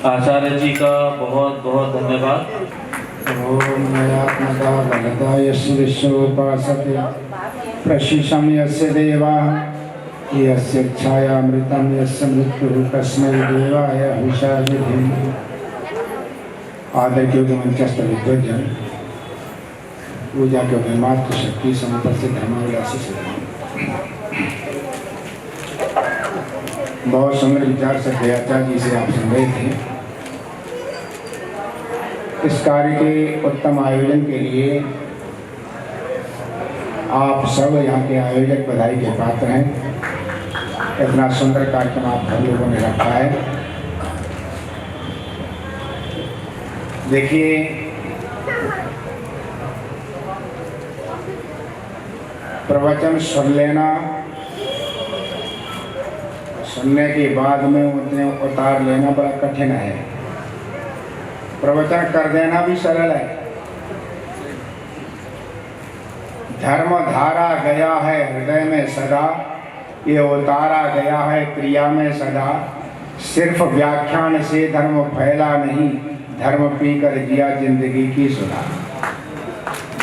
आचार्य जी का बहुत बहुत धन्यवाद। ओम नयात्मका बलता यस्य विश्वोपासते प्रशिशं यस्य देवाः यस्य छायामृतं यस्य मृत्युः तस्मै देवाय हविषा विधेम। आदर के मंचस्थ विद्वजन पूजा के मातृ शक्ति समुपस्थित धर्मावलासी से बहुत सुंदर विचार से दयाचार्य जी से आप सुन रहे थे। इस कार्य के उत्तम आयोजन के लिए आप सब यहाँ के आयोजक बधाई के पात्र हैं। इतना सुंदर कार्यक्रम आप हम लोगों ने रखा है। देखिए, प्रवचन सुन लेना, सुनने के बाद में उतने उतार लेना बड़ा कठिन है। प्रवचन कर देना भी सरल है। धर्म धारा गया है हृदय में सदा, ये उतारा गया है क्रिया में सदा। सिर्फ व्याख्यान से धर्म फैला नहीं, धर्म पीकर जिया जिंदगी की सुधा।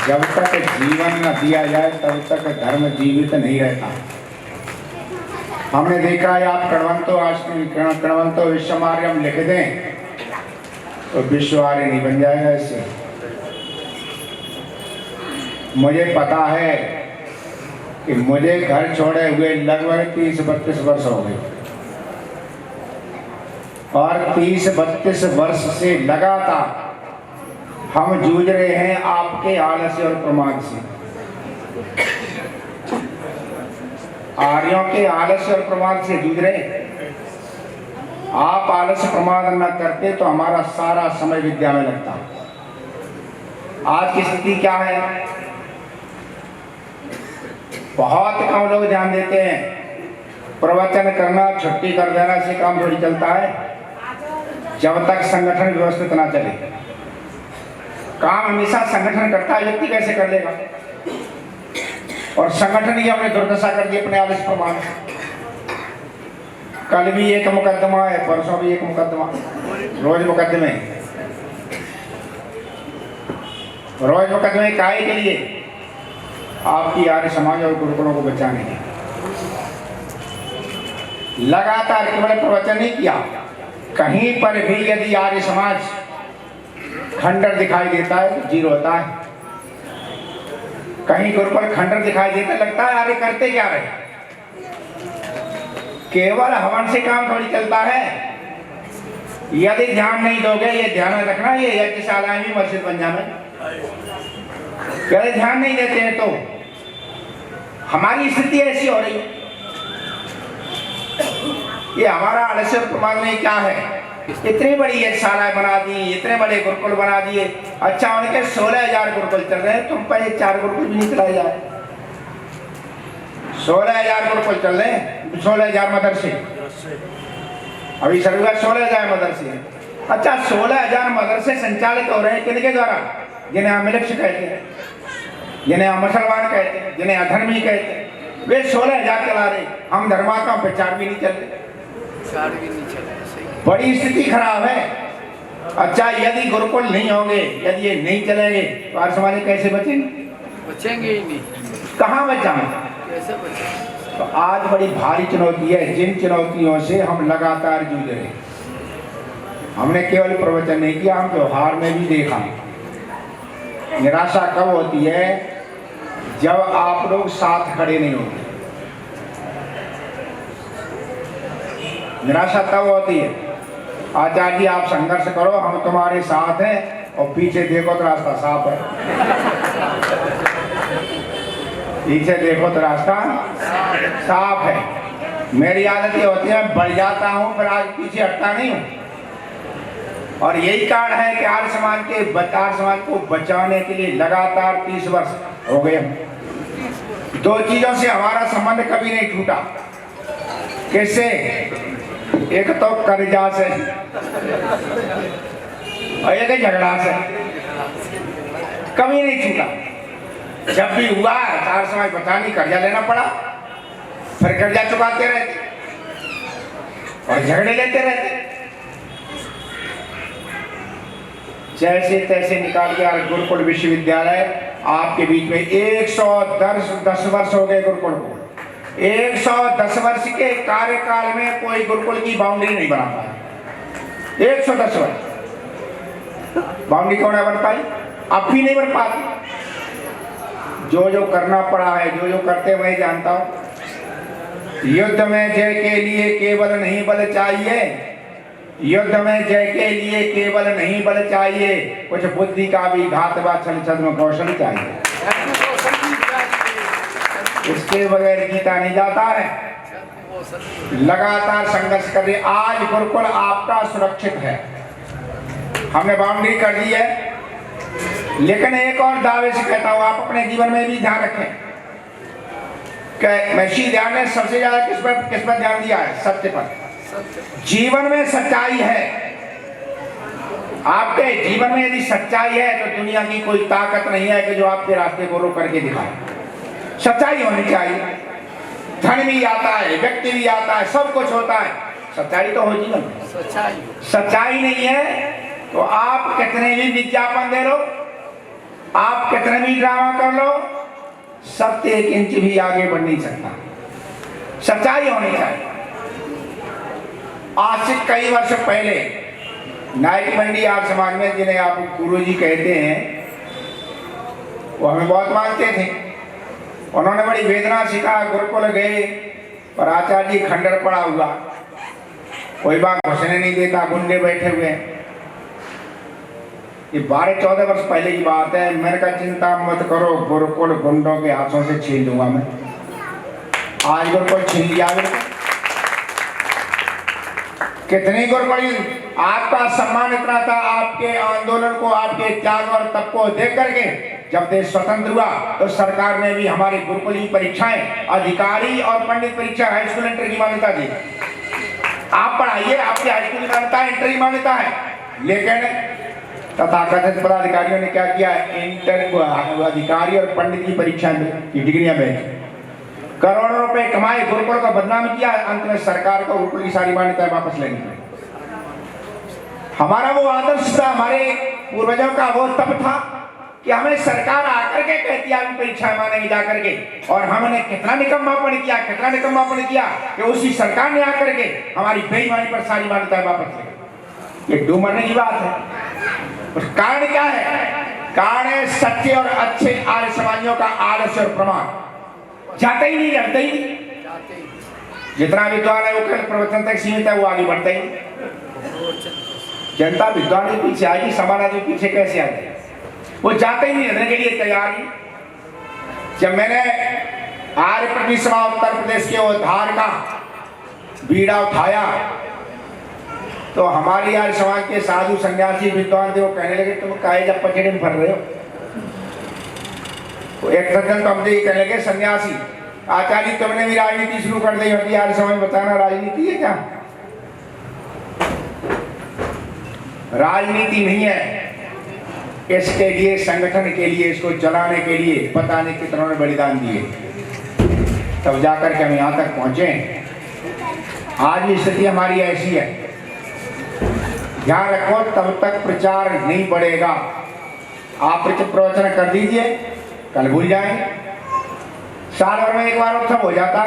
जब तक जीवन न दिया जाए तब तक धर्म जीवित नहीं रहता। हमने देखा है, आप कणवंतो विश्वमार्यम लिख दें तो विश्वार्य नहीं बन जाएगा इससे। मुझे पता है कि मुझे घर छोड़े हुए लगभग 30-32 वर्ष हो गए और 30-32 वर्ष से लगातार हम जूझ रहे हैं आपके आलस्य और प्रमाद से। आर्यों के आलस्य और प्रमाद से जूझ रहे हैं। आप आलस्य प्रमाद न करते तो हमारा सारा समय विद्या में लगता। आज की स्थिति क्या है? बहुत कम लोग ध्यान देते हैं। प्रवचन करना, छुट्टी कर देना से काम थोड़ी चलता है। जब तक संगठन व्यवस्थित ना चले, काम हमेशा संगठन करता है, व्यक्ति कैसे कर लेगा? और संगठन ही हमने दुर्दशा कर दी अपने आलस्य प्रमाद। कल भी एक मुकदमा है, परसों भी एक मुकदमा, रोज मुकदमे। रोज मुकदमे काहे के लिए? आपकी आर्य समाज और गुरुकुलों को बचाने के। लगातार केवल प्रवचन नहीं किया, कहीं पर भी यदि आर्य समाज खंडर दिखाई देता है तो जीरो होता है। कहीं गुरुकुल खंडर दिखाई देता, लगता है आर्य करते क्या रहे। केवल हवन से काम थोड़ी चलता है। यदि ध्यान नहीं दोगे, ये ध्यान में रखना, ये यज्ञशालाएं भी मस्जिद बन जाए। यदि ध्यान नहीं देते हैं तो हमारी स्थिति ऐसी हो रही है। ये हमारा आलस्य प्रमाद में क्या है? इतनी बड़ी यज्ञशालाएं बना दी, इतने बड़े गुरुकुल बना दिए। अच्छा, उनके 16,000 गुरुकुल चल रहे हैं, तुम पहले 4 गुरुकुल भी नहीं चलाए जाए। 16,000 गुरुकुल चल रहे हैं, 16,000 मदरसे। अभी सर्वे 16,000 मदरसे हैं। अच्छा, 16,000 मदरसे संचालित हो रहे हैं किनके द्वारा? जिन्हें हम मिलक्ष कहते हैं, जिन्हें हम मुसलमान कहते हैं, जिन्हें अधर्मी कहते हैं, वे 16,000 चला रहे। हम धर्मात्मा पे 4 भी नहीं चल रहे। बड़ी स्थिति खराब है। अच्छा, यदि गुरुकुल नहीं होंगे, यदि ये नहीं चलेंगे तो आर्य समाज कैसे बचेंगे? बचेंगे ही नहीं। कहाँ बचाएंगे? कैसे बचेंगे? तो आज बड़ी भारी चुनौती है। जिन चुनौतियों से हम लगातार जूझ रहे हैं, हमने केवल प्रवचन नहीं किया, हम व्यवहार में भी देखा। निराशा कब होती है? जब आप लोग साथ खड़े नहीं होते। निराशा तब होती है, आचार्य जी आप संघर्ष करो, हम तुम्हारे साथ हैं, और पीछे देखो तो रास्ता साफ है। पीछे देखो तो रास्ता साफ है। मेरी आदत ये होती है, बढ़ जाता हूँ फिर आगे पीछे हटता नहीं हूँ। और यही कारण है कि आर्य समाज को बचाने के लिए लगातार 30 वर्ष हो गए। दो चीजों से हमारा संबंध कभी नहीं टूटा। कैसे? एक तो कर्जा से और एक झगड़ा से, कभी नहीं छूटा। जब भी हुआ आर्य समाज बचाने, कर्जा लेना पड़ा, फिर कर्जा चुकाते रहते और झगड़े लेते रहते। जैसे तैसे निकाल के गुरुकुल विश्वविद्यालय आपके बीच में 110 वर्ष हो गए गुरुकुल को। 110 वर्ष के कार्यकाल में कोई गुरुकुल की बाउंड्री नहीं बना पाया। 110 वर्ष बाउंड्री क्यों नहीं बन पाई? अब भी नहीं बन पाती। जो जो करना पड़ा है, जो जो करते मैं जानता हूं। युद्ध में जय के लिए केवल नहीं बल चाहिए, युद्ध में जय के लिए केवल नहीं बल चाहिए, कुछ बुद्धि का भी घात व छल छद्म कौशल चाहिए। इसके बगैर गीता नहीं जाता है। लगातार संघर्ष कर रहे। आज गुरुकुल आपका सुरक्षित है, हमने बाउंड्री कर दी है। लेकिन एक और दावे से कहता हूं, आप अपने जीवन में भी ध्यान रखें कि महर्षि ध्यान ने सबसे ज्यादा किस पर ध्यान दिया है? सत्य पर। जीवन में सच्चाई है, आपके जीवन में यदि सच्चाई है तो दुनिया की कोई ताकत नहीं है कि जो आपके रास्ते को रोक करके दिखाए। सच्चाई होनी चाहिए। धन भी आता है, व्यक्ति भी आता है, सब कुछ होता है, सच्चाई तो हो जीवन में। सच्चाई नहीं है तो आप कितने भी विज्ञापन दे लो, आप कितने भी ड्रामा कर लो, सत्य 1 इंच भी आगे बढ़ नहीं सकता। सच्चाई होनी चाहिए। आज से कई वर्ष पहले नाइक मंडी आर्य समाज में, जिन्हें आप गुरु जी कहते हैं, वो हमें बहुत मानते थे। उन्होंने बड़ी वेदना सिखा, गुरुकुल गए पर आचार्य जी खंडर पड़ा हुआ, कोई बात घुसने नहीं देता, गुंडे बैठे हुए। ये 12-14 वर्ष पहले की बात है। मैंने कहा चिंता मत करो, गुरुकुल गुंडों के हाथों से छीन लूंगा मैं। आज गुरुकुल छीन लिया। कितनी गुरुकुल, आपका सम्मान इतना था, आपके आंदोलन को, आपके त्याग और तप को देख करके जब देश स्वतंत्र हुआ तो सरकार ने भी हमारी गुरुकुल की परीक्षाएं, अधिकारी और पंडित परीक्षा, हाई स्कूल इंटर की मान्यता दी। आप पढ़ाइए, आपकी हाई स्कूल की मान्यता है, इंटर की मान्यता है। लेकिन तथाकथित पदाधिकारियों ने क्या किया? इंटर को अधिकारी और पंडित की परीक्षा में की डिग्रियां बेची, करोड़ों रुपए कमाए, गुरुकुल को बदनाम किया। अंत में सरकार को गुरुकुल की सारी मान्यताएं वापस लेनी पड़ी। हमारा वो आदर्श था, हमारे पूर्वजों का वो तप था कि हमें सरकार आकर के कहती है परीक्षा मानेंगे जाकर के, और हमने कितना निकम्मापन किया कि उसी सरकार ने आकर के हमारी बेईमानी पर सारी मान्यताएं वापस ले। ये डूब मरने की बात है। कारण क्या है? कारण है सच्चे और अच्छे आर्य समाजियों का आदर्श और प्रमाण। जाते ही नहीं, रहते ही नहीं। जितना विद्वान है वो केवल प्रवचन तक सीमित है, वो आगे बढ़ते ही। जनता विद्वान के पीछे आएगी, समाज आदमी पीछे कैसे आ जाए? वो जाते ही नहीं, रहने के लिए तैयार ही। जब मैंने आर्य प्रति सभा उत्तर प्रदेश के उद्धार का बीड़ा उठाया तो हमारी आर्य समाज के साधु सन्यासी विद्वान थे, वो कहने लगे तुम काहे जब पचड़े में भर रहे हो। तो एक सज्जन तो हमसे कहने लगे, सन्यासी आचार्य तुमने भी राजनीति शुरू कर दी होती, आर्य समाज बताना राजनीति है क्या? राजनीति नहीं है। इसके लिए, संगठन के लिए, इसको चलाने के लिए पता नहीं कितनों ने बलिदान दिए, तब जाकर के हम यहाँ तक पहुंचे। आज भी स्थिति हमारी ऐसी है। ध्यान रखो, तब तक प्रचार नहीं बढ़ेगा। आप प्रवचन कर दीजिए, कल भूल जाएंगे। साल भर में एक बार उत्सव हो जाता,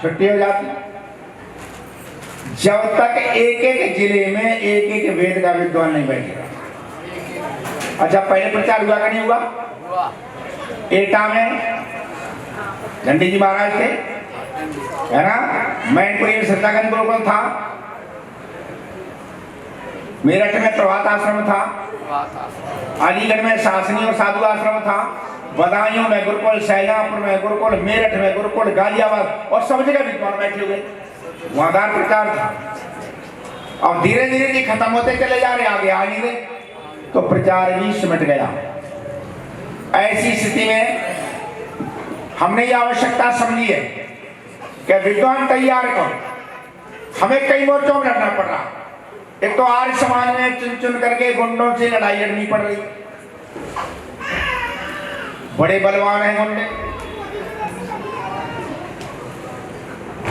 छुट्टी हो जाती। जब तक एक एक जिले में एक एक वेद का विद्वान नहीं बैठेगा। अच्छा, पहले प्रचार हुआ कि नहीं हुआ? एटा में झंडी जी महाराज थे, है ना। मैनपुरी में सत्तागंज गुरुकुल था, मेरठ में प्रभात आश्रम था, अलीगढ़ में शासनी और साधु आश्रम था, बदायूं में गुरुकुल, शाहजहांपुर में गुरुकुल, मेरठ में गुरुकुल, गाजियाबाद, और सब जगह विद्वान बैठे हुए। धुआंधार प्रचार था। और धीरे धीरे जी खत्म होते चले जा रहे, आगे आ नहीं गए, तो प्रचार भी सिमट गया। ऐसी स्थिति में हमने ये आवश्यकता समझी है कि विद्वान तैयार करो। हमें कई मोर्चों में लड़ना पड़ रहा। एक तो आर्य समाज में चुन चुन करके गुंडों से लड़ाई लड़नी पड़ रही, बड़े बलवान हैं गुंडे।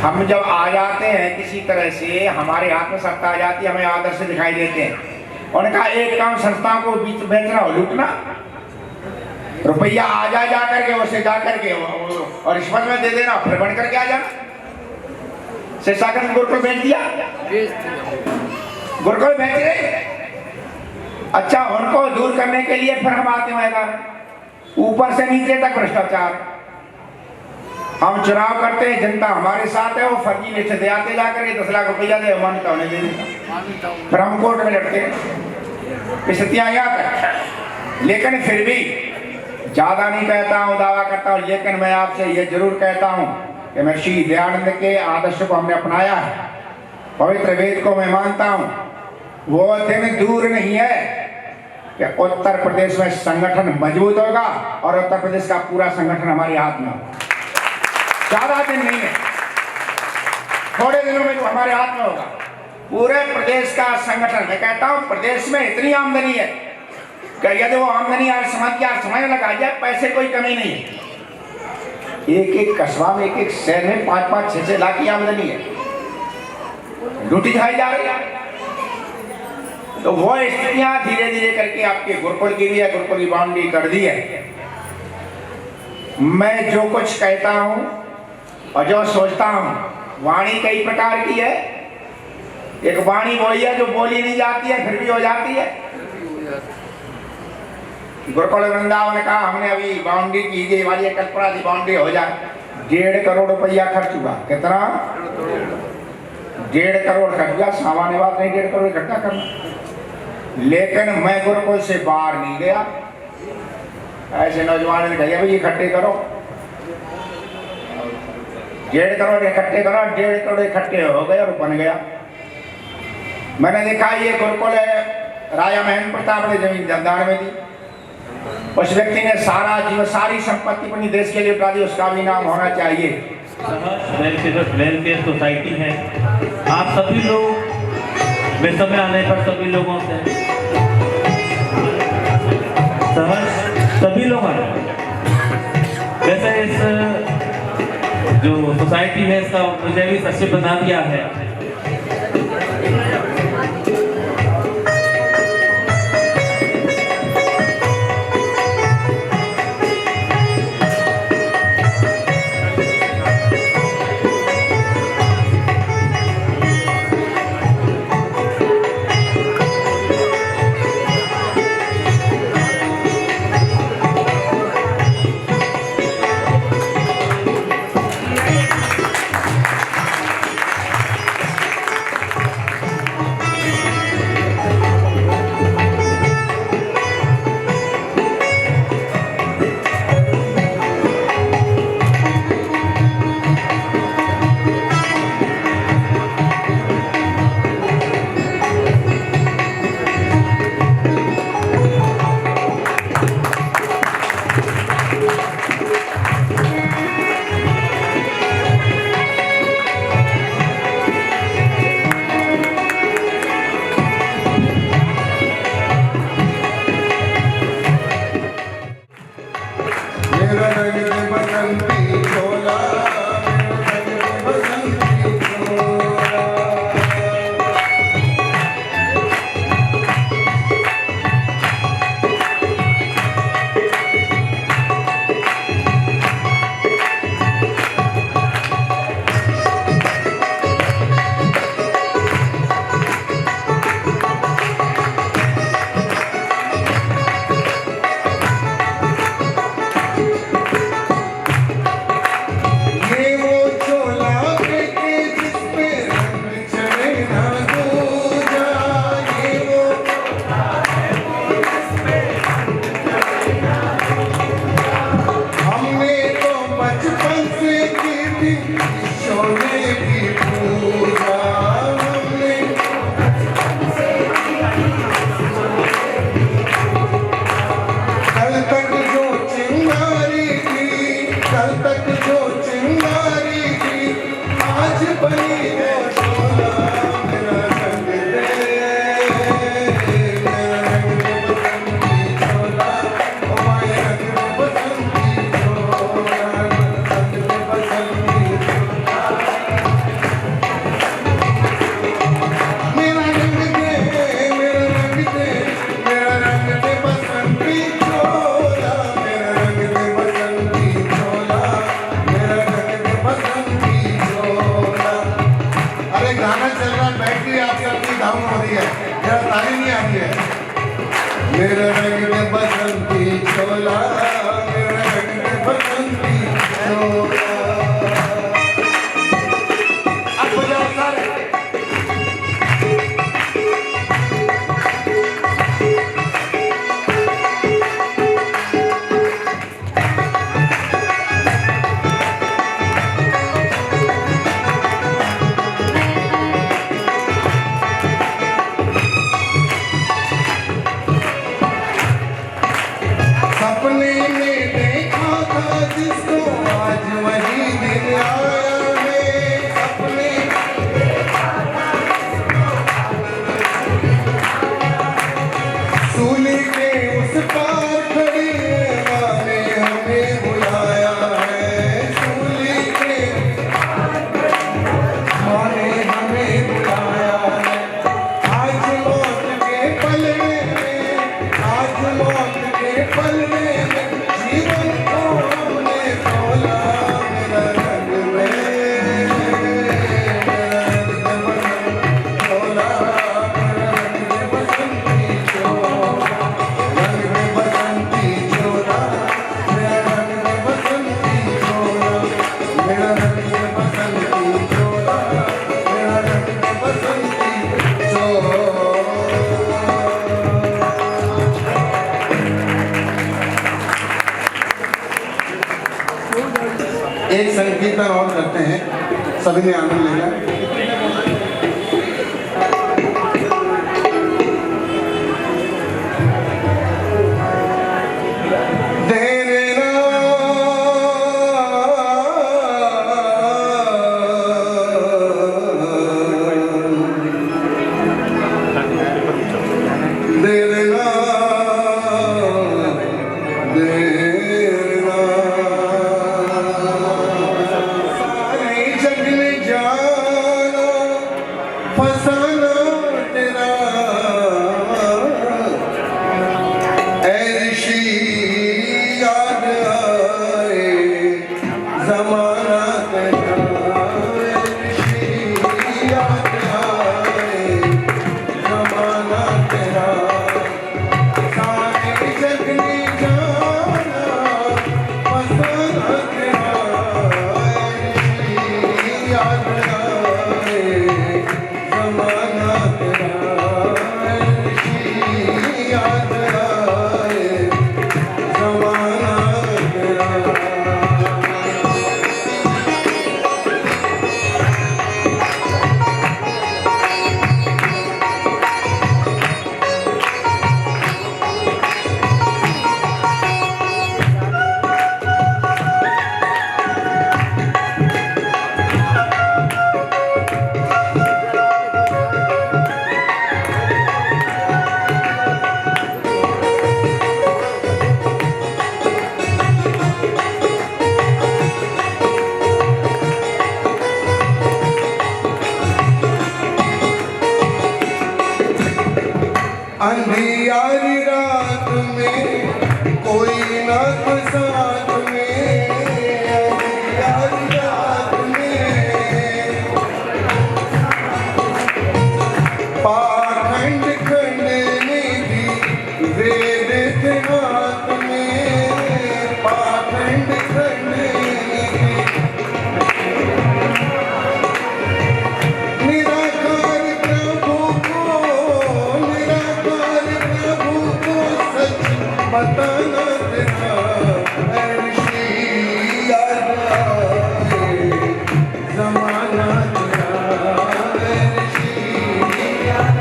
हम जब आ जाते हैं किसी तरह से, हमारे हाथ में सत्ता आ जाती है, हमें आदर्श दिखाई देते हैं। उनका एक काम संस्थाओं को बीच बेचना हो, लूटना, रुपया आ जा करके उसे जा करके और रिश्वत में दे देना, फिर बन करके आ जाना। शिक्षागत गुरुकुल बेच दिया, गुरुकुल बेच रहे। अच्छा, उनको दूर करने के लिए फिर हम आते मैदान, ऊपर से नीचे तक भ्रष्टाचार। हम चुनाव करते हैं, जनता हमारे साथ है, वो फर्जी लिस्ट दे आते जाकर के 10 लाख रुपया दे, मान्यता उन्हें दे देता, फिर हम कोर्ट में लड़ते हैं। स्थितियां यहाँ तक। लेकिन फिर भी ज्यादा नहीं कहता हूँ, दावा करता हूँ, लेकिन मैं आपसे ये जरूर कहता हूँ कि मैं श्री दयानंद के आदर्श को हमने अपनाया है, पवित्र वेद को मैं मानता हूँ। वो दिन दूर नहीं है कि उत्तर प्रदेश में संगठन मजबूत होगा और उत्तर प्रदेश का पूरा संगठन हमारे हाथ में होगा। ज्यादा दिन नहीं है, थोड़े दिनों में हमारे हाथ में होगा पूरे प्रदेश का संगठन। मैं कहता हूँ प्रदेश में इतनी आमदनी है कि यदि वो आमदनी आज समाज के आज समय लगा जाए, पैसे कोई कमी नहीं है। एक एक कस्बा में, एक एक शहर में 5-5, 6-6 लाख की आमदनी है, लूटी खाई जा रही है। तो वो स्थितियां धीरे धीरे करके आपके गुरुकुल की भी है, गुरुकुल की बाउंड्री कर दी है। मैं जो कुछ कहता हूं और जो सोचता हूं, वाणी कई प्रकार की है। एक वाणी वही है जो बोली नहीं जाती है फिर भी हो जाती है। गुरुकुल वृंदावन का हमने अभी बाउंड्री की गई वाली कल्पना की बाउंड्री हो जाए, 1.5 करोड़ रुपया खर्च हुआ। कितना? 1.5 करोड़ खर्च हुआ। सामान्य बात नहीं 1.5 करोड़ इकट्ठा करना। लेकिन मैं गुरुकुल से बाहर नहीं गया। ऐसे नौजवान ने कहा भाई इकट्ठे करो, 1.5 करोड़ इकट्ठे करो, 1.5 करोड़ इकट्ठे हो गए और बन गया। मैंने देखा ये गुरुकुल है राजा महेंद्र प्रताप ने जमीन जमदार में दी। उस व्यक्ति ने सारा जीवन सारी संपत्ति अपनी देश के लिए उठा दी, उसका भी नाम होना चाहिए। वेलफेयर सोसाइटी है। आप सभी लोग वे समय आने पर सभी लोगों से सभी लोग आए। वैसे इस जो सोसाइटी है इसका मुझे भी सचिव बना दिया है। मेरा रंग बसंती चोला, मेरा रंग बसंती चोला। अब बजाओ सारे। सपने में देखा था जिसको आज वही दिन आया है। सपने सूली के उस पार खड़ी माने हमें बुलाया है। सूली के माने हमें बुलाया है। आज मौत के पलड़े में, आज मौत के पलड़े में जीवन को हमने तोला। मेरा रंग में, मेरा रंग बसंती चोला, मेरा रंग बसंती चोला, रंग बसंती चोला, मेरा रंग बसंती चोला, मेरा रंग बसंती चोला, मेरा रंग बसंती चोला। एक संकीर्तन और करते हैं, सभी ने आनंद लिया। सारे जग ने जाना फसाना तेरा, ऐ ऋषि याद आए जमाना तेरा, ऐ ऋषि याद आए जमाना तेरा। सारे जग ने जाना फसाना तेरा, ऐ ऋषि याद आए जमाना तेरा, ऐ ऋषि याद आए जमाना तेरा। अंधियारी रात में कोई ना तो साथ में, अंधियारी रात में पाखंड खंडने की वेद थे हाथ में, पाखंड खंडने की निराकार प्रभु को, निराकार प्रभु को सच बताना तेरा, ऐ ऋषि याद आए जमाना तेरा, ऐ ऋषि याद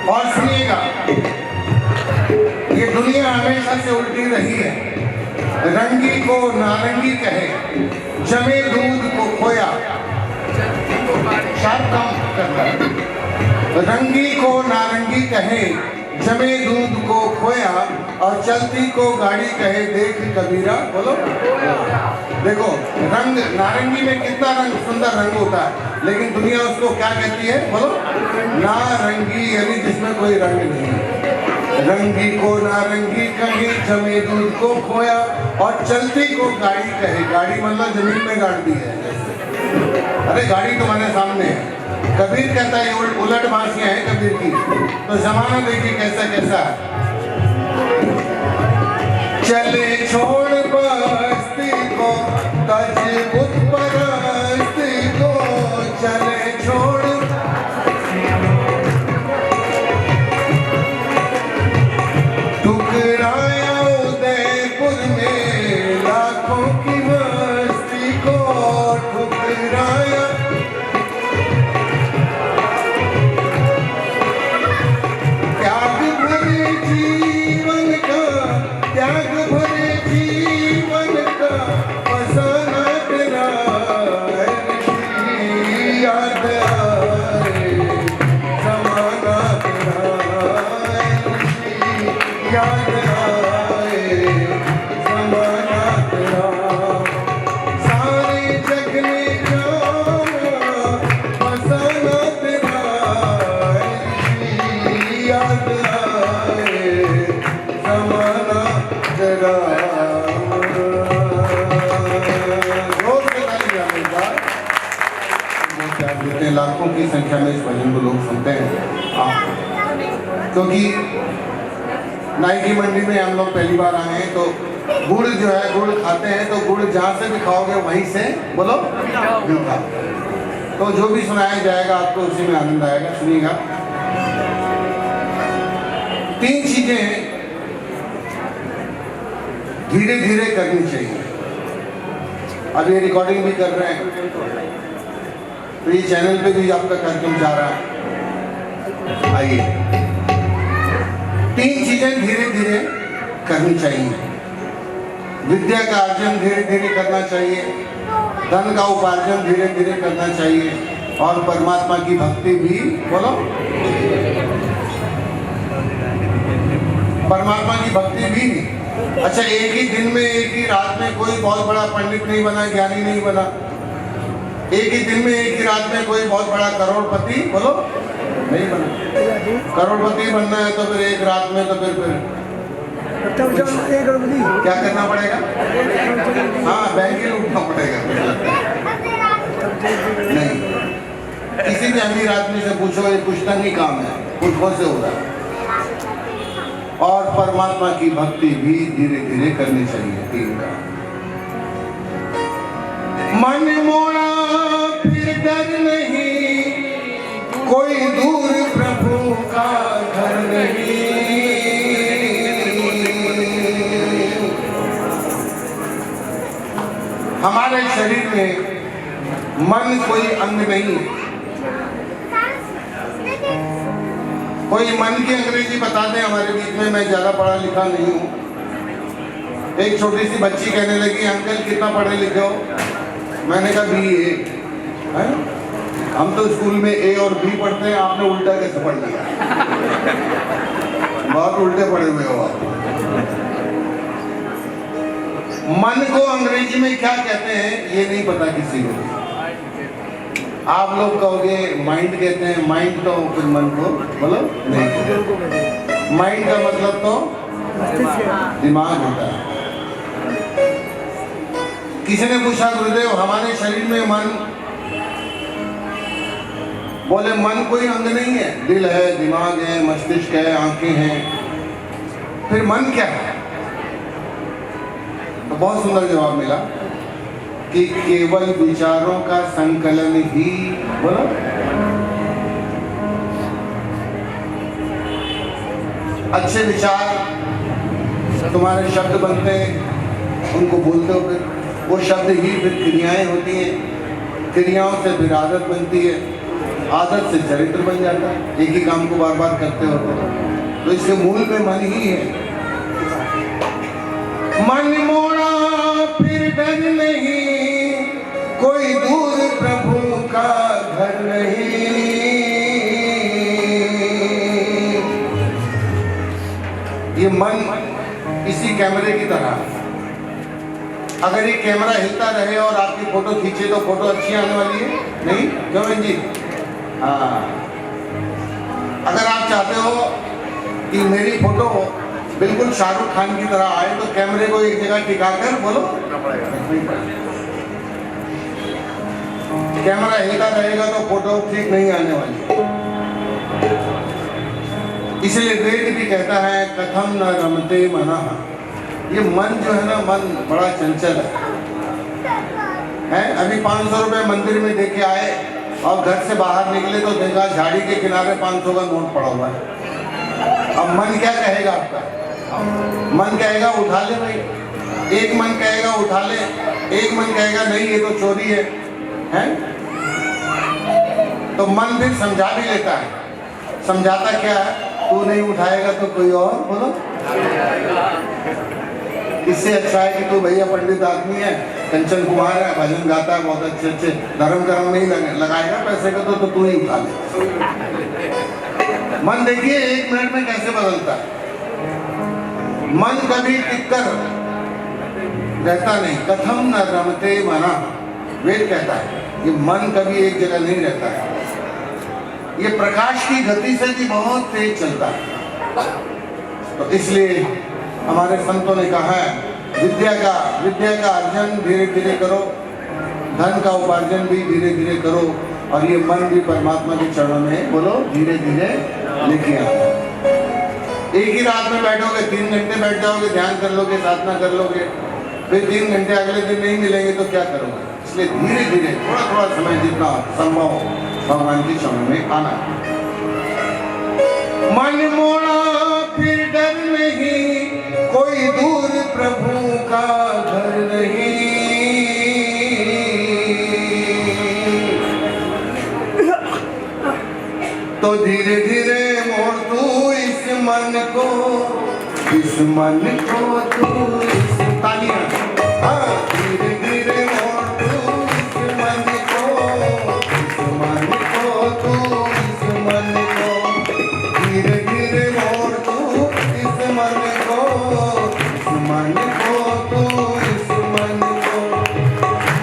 और सुनिएगा, ये दुनिया हमेशा से उल्टी रही है। रंगी को नारंगी कहे, जमे दूध को खोया, शायद कम करता है। रंगी को नारंगी कहे, जमे दूध को खोया, और चलती को गाड़ी कहे, देख कबीरा। बोलो, देखो रंग, नारंगी में कितना रंग, सुंदर रंग होता है, लेकिन दुनिया उसको क्या कहती है? बोलो, नारंगी, यानी जिसमें कोई रंग नहीं। रंगी को नारंगी कहे, जमे दूध को खोया, और चलती को गाड़ी कहे। गाड़ी मतलब जमीन में गाड़ती है। अरे गाड़ी तुम्हारे सामने है। कबीर कहता है ये उलट बांसियां हैं कबीर की। तो जमाना देखिए कैसा कैसा है। चले छोड़ बस्ती को, तज बुत परस्ती को, चले छोड़ टुकराया उदयपुर में लाखों की बस्ती को, ठुकराया त्याग भरे जीवन का, त्याग भरे जीवन का फसाना तेरा है ऋषि, याद आए जमाना तेरा है ऋषि, याद आए जमाना तेरा। सारे जग ने जाना फसाना तेरा है ऋषि, याद आए जमाना तेरा। जोर से ताली बजाओ एक बार। वो क्या कहते हैं, लाखों की संख्या में इस भजन को लोग सुनते हैं। क्योंकि नाई की मंडी में हम लोग पहली बार आए हैं, तो गुड़ जो है, गुड़ खाते हैं तो गुड़ जहाँ से भी खाओगे वहीं से बोलो मीठा। तो जो भी सुनाया जाएगा आपको उसी में आनंद आएगा। सुनिएगा, 3 चीजें धीरे धीरे करनी चाहिए। अब ये रिकॉर्डिंग भी कर रहे हैं, तो ये चैनल पे भी आपका कार्यक्रम जा रहा है। आइए, 3 चीजें धीरे धीरे करनी चाहिए। विद्या का अर्जन धीरे धीरे करना चाहिए, धन का उपार्जन धीरे धीरे करना चाहिए, और परमात्मा की भक्ति भी, बोलो, परमात्मा की भक्ति भी। अच्छा, एक ही दिन में, एक ही रात में कोई बहुत बड़ा पंडित नहीं बना, ज्ञानी नहीं बना। एक ही दिन में, एक ही रात में कोई बहुत बड़ा करोड़पति, बोलो, नहीं बना। करोड़पति बनना है तो फिर एक रात में, तो फिर क्या करना पड़ेगा? हाँ, बैंक ही लूटना पड़ेगा। नहीं, किसी भी अमीर आदमी से पूछो, ये पुश्तंगी काम है, खुद से हो रहा है। और परमात्मा की भक्ति भी धीरे धीरे करनी चाहिए। 3 का मन मोड़ा फिर डर नहीं, कोई दूर प्रभु का घर नहीं। हमारे शरीर में मन कोई अंग नहीं। कोई मन की अंग्रेजी बता दें हमारे बीच में, मैं ज्यादा पढ़ा लिखा नहीं हूँ। एक छोटी सी बच्ची कहने लगी, अंकल कितना पढ़े लिखे हो? मैंने कहा BA। हम तो स्कूल में A और B पढ़ते हैं, आपने उल्टा कैसे पढ़ लिया? बहुत उल्टे पढ़े हुए हो आप। मन को अंग्रेजी में क्या कहते हैं ये नहीं पता किसी को। आप लोग कहोगे माइंड कहते हैं, माइंड तो फिर मन को बोलो नहीं। माइंड का मतलब तो दिमाग होता है। किसी ने पूछा, गुरुदेव हमारे शरीर में मन, बोले मन कोई अंग नहीं है, दिल है, दिमाग है, मस्तिष्क है, आंखें हैं, फिर मन क्या है? तो बहुत सुंदर जवाब मिला कि केवल विचारों का संकलन ही, बोलो, अच्छे विचार तुम्हारे शब्द बनते हैं, उनको बोलते हो, फिर वो शब्द ही फिर क्रियाएं होती हैं, क्रियाओं से फिर आदत बनती है, आदत से चरित्र बन जाता है। एक ही काम को बार बार करते हो तो इसके मूल में मन ही है। मन मोड़ा फिर डर नहीं, कोई दूर प्रभु का घर नहीं। ये मन इसी कैमरे की तरह है। अगर ये कैमरा हिलता रहे और आपकी फोटो खींचे तो फोटो अच्छी आने वाली है? नहीं, क्यों बहन जी? हाँ, अगर आप चाहते हो कि मेरी फोटो बिल्कुल शाहरुख खान की तरह आए तो कैमरे को एक जगह टिका कर बोलो, कैमरा हिलता रहेगा तो फोटो ठीक नहीं आने वाली। इसलिए वेद भी कहता है कथम न रमते मनः। ये मन जो है ना, मन बड़ा चंचल है। अभी 500 रुपए मंदिर में देके आए और घर से बाहर निकले तो देखा झाड़ी के किनारे 500 का नोट पड़ा हुआ है। अब मन क्या कहेगा आपका? मन कहेगा उठा ले भाई, एक मन कहेगा उठा ले, एक मन कहेगा नहीं ये तो चोरी है, हैं? तो मन फिर समझा भी लेता है। समझाता क्या है? तू नहीं उठाएगा तो कोई और, बोलो। इससे अच्छा है कि तू भैया पंडित आदमी है, कंचन कुमार है, भजन गाता है, बहुत अच्छे अच्छे धर्म कर्म नहीं लगाएगा पैसे का तो तू ही उठा ले। मन देखिए 1 मिनट में कैसे बदलता है। मन कभी टिककर रहता नहीं। कथम न रमते मनः, वेद कहता है ये मन कभी एक जगह नहीं रहता है। ये प्रकाश की गति से भी बहुत तेज चलता है। तो इसलिए हमारे संतों ने कहा है विद्या का अर्जन धीरे धीरे करो, धन का उपार्जन भी धीरे धीरे करो, और ये मन भी परमात्मा के चरणों में बोलो धीरे धीरे लेके आओ। एक ही रात में बैठोगे, 3 घंटे बैठ जाओगे, ध्यान कर लोगे, साधना कर लोगे, फिर 3 घंटे अगले दिन नहीं मिलेंगे तो क्या करोगे? इसलिए धीरे धीरे थोड़ा थोड़ा समय जितना संभव हो भगवान के चरणों में आना। मन मोड़ा फिर डर नहीं, कोई दूर प्रभु का घर नहीं। तो धीरे धीरे मोड़ तू इस मन को तू इस तालियां, हाँ, धीरे धीरे मोड़ तू इस मन को तू इस मन को, धीरे धीरे मोड़ तू इस मन को तू इस मन को।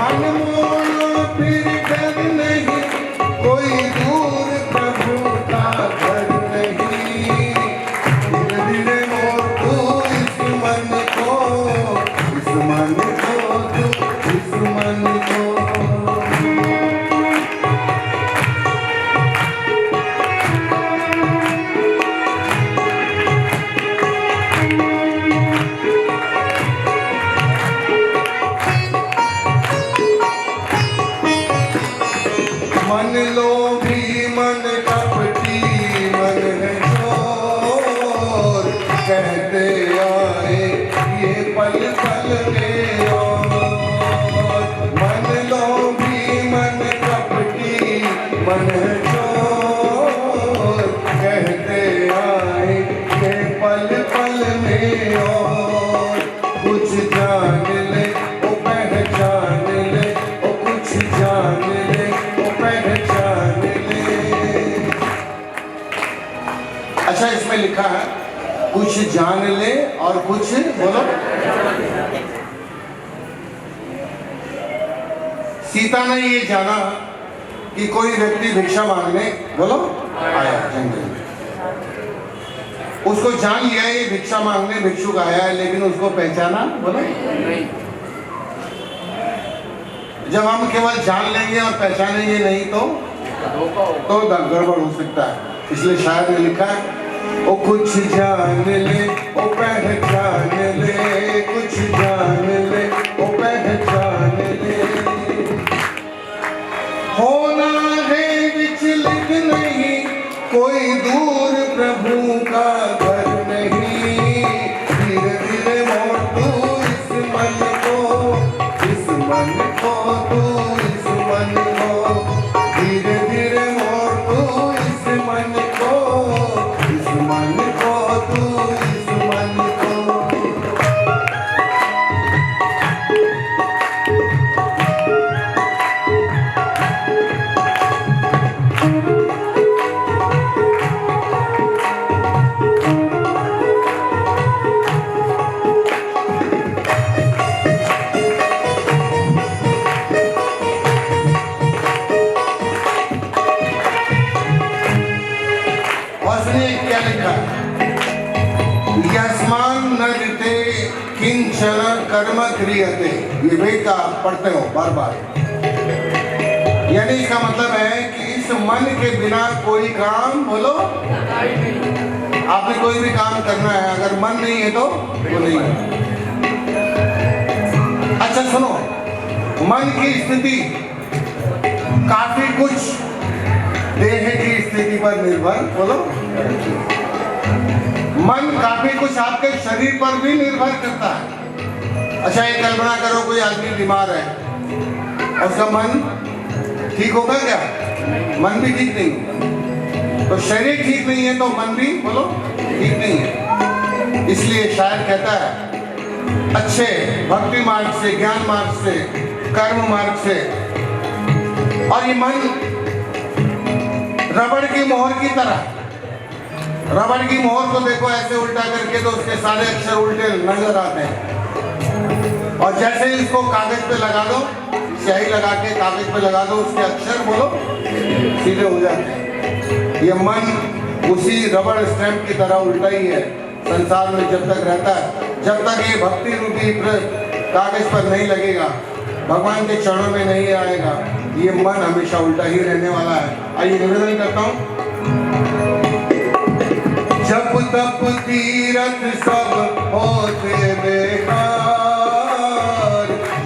मन मोड़ फिर डर नहीं, कोई दूर प्रभु का घर नहीं। धीरे धीरे मोड़ तू इस मन को तू इस मन को। मन लोभी मन कपटी मन है चोर, कहते आए ये पल पल में और। मन लोभी मन कपटी मन है चोर, कहते आए ये पल पल में और। कुछ जान ले ओ पहचान ले, ओ कुछ जान ले ओ पहचान ले। अच्छा, इसमें लिखा है कुछ जान ले और कुछ बोलो। सीता ने ये जाना कि कोई व्यक्ति भिक्षा मांगने बोलो आया जंगल में। उसको जान लिया ये भिक्षा मांगने भिक्षुक आया है, लेकिन उसको पहचाना बोलो नहीं। जब हम केवल जान लेंगे और पहचानेंगे नहीं तो गड़बड़ हो सकता है। इसलिए शायद में लिखा है ओ कुछ जान ले ओ पहचान ले, कुछ जान ले ओ पहचान ले। होना है विचलित नहीं, कोई दूर प्रभु का घर नहीं। धीरे धीरे मोड़ तू इस मन को तू इस मन को, धीरे धीरे मोड़ तू इस मन को तू इस मन को। यस्मान नजते किंचन कर्म क्रियते, ये वेद का आप पढ़ते हो बार बार। यानी इसका मतलब है कि इस मन के बिना कोई काम, बोलो, आपने कोई भी काम करना है, अगर मन नहीं है तो वो नहीं है। अच्छा सुनो, मन की स्थिति काफी कुछ देह की स्थिति पर निर्भर, बोलो, मन काफी कुछ आपके शरीर पर भी निर्भर करता है। अच्छा ये कल्पना करो कोई आदमी बीमार है और उसका मन ठीक होगा क्या? मन भी ठीक नहीं होगा। तो शरीर ठीक नहीं है तो मन भी, बोलो, ठीक नहीं है। इसलिए शायद कहता है अच्छे भक्ति मार्ग से, ज्ञान मार्ग से, कर्म मार्ग से, और ये मन रबड़ की मोहर की तरह, रबड़ की मोहर को देखो ऐसे उल्टा करके तो उसके सारे अक्षर उल्टे नजर आते हैं, और जैसे ही इसको कागज पे लगा दो, स्याही लगा के कागज पे लगा दो, उसके अक्षर, बोलो, सीधे हो जाते हैं। ये मन उसी रबड़ स्टैंप की तरह उल्टा ही है संसार में जब तक रहता है, जब तक ये भक्ति रूपी कागज पर नहीं लगेगा, भगवान के चरणों में नहीं आएगा, ये मन हमेशा उल्टा ही रहने वाला है। आइए निवेदन करता हूँ। जब तप तीरथ सब होते बेकार,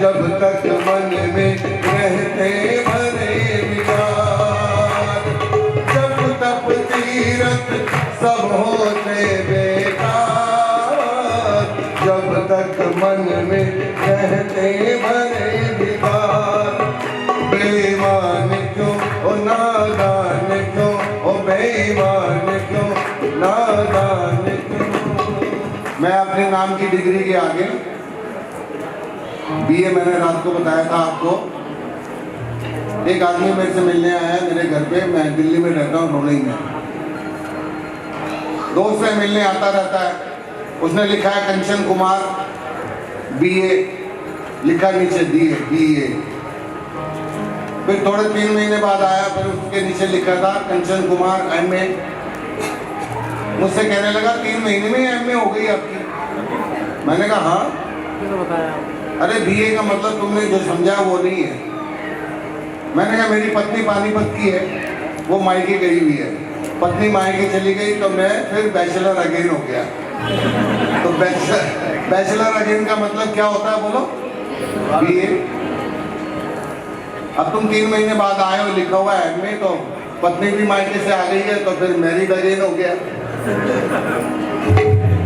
जब तक मन में रहते भरे विकार, जब तप तीरथ सब होते बेकार, जब तक मन में रहते भरे विकार, बेईमान क्यों ओ नादान क्यों, ओ बेईमान क्यों नादान क्यों। मैं अपने नाम की डिग्री के आगे बीए मैंने रात को बताया था आपको। एक आदमी मेरे से मिलने आया मेरे घर पे, मैं दिल्ली में रहता हूँ, रोहिणी में। दोस्त से मिलने आता रहता है। उसने लिखा है कंचन कुमार बीए, लिखा नीचे बीए। फिर थोड़े 3 महीने बाद आया, फिर उसके नीचे लिखा था कंचन कुमार एमए। मुझसे कहने लगा 3 महीने में एमए हो गई आपकी। मैंने कहा हाँ। अरे बीए का मतलब तुमने जो समझा वो नहीं है। मैंने कहा मेरी पत्नी पानीपत की है, वो मायके गई हुई है। पत्नी मायके चली गई तो मैं फिर बैचलर अगेन हो गया। तो बैचलर अगेन का मतलब क्या होता है, बोलो, बीए। अब तुम 3 महीने बाद आए हो, लिखा हुआ है एमए, तो पत्नी भी मायके से आ गई है तो फिर मैरिड अगेन हो गया।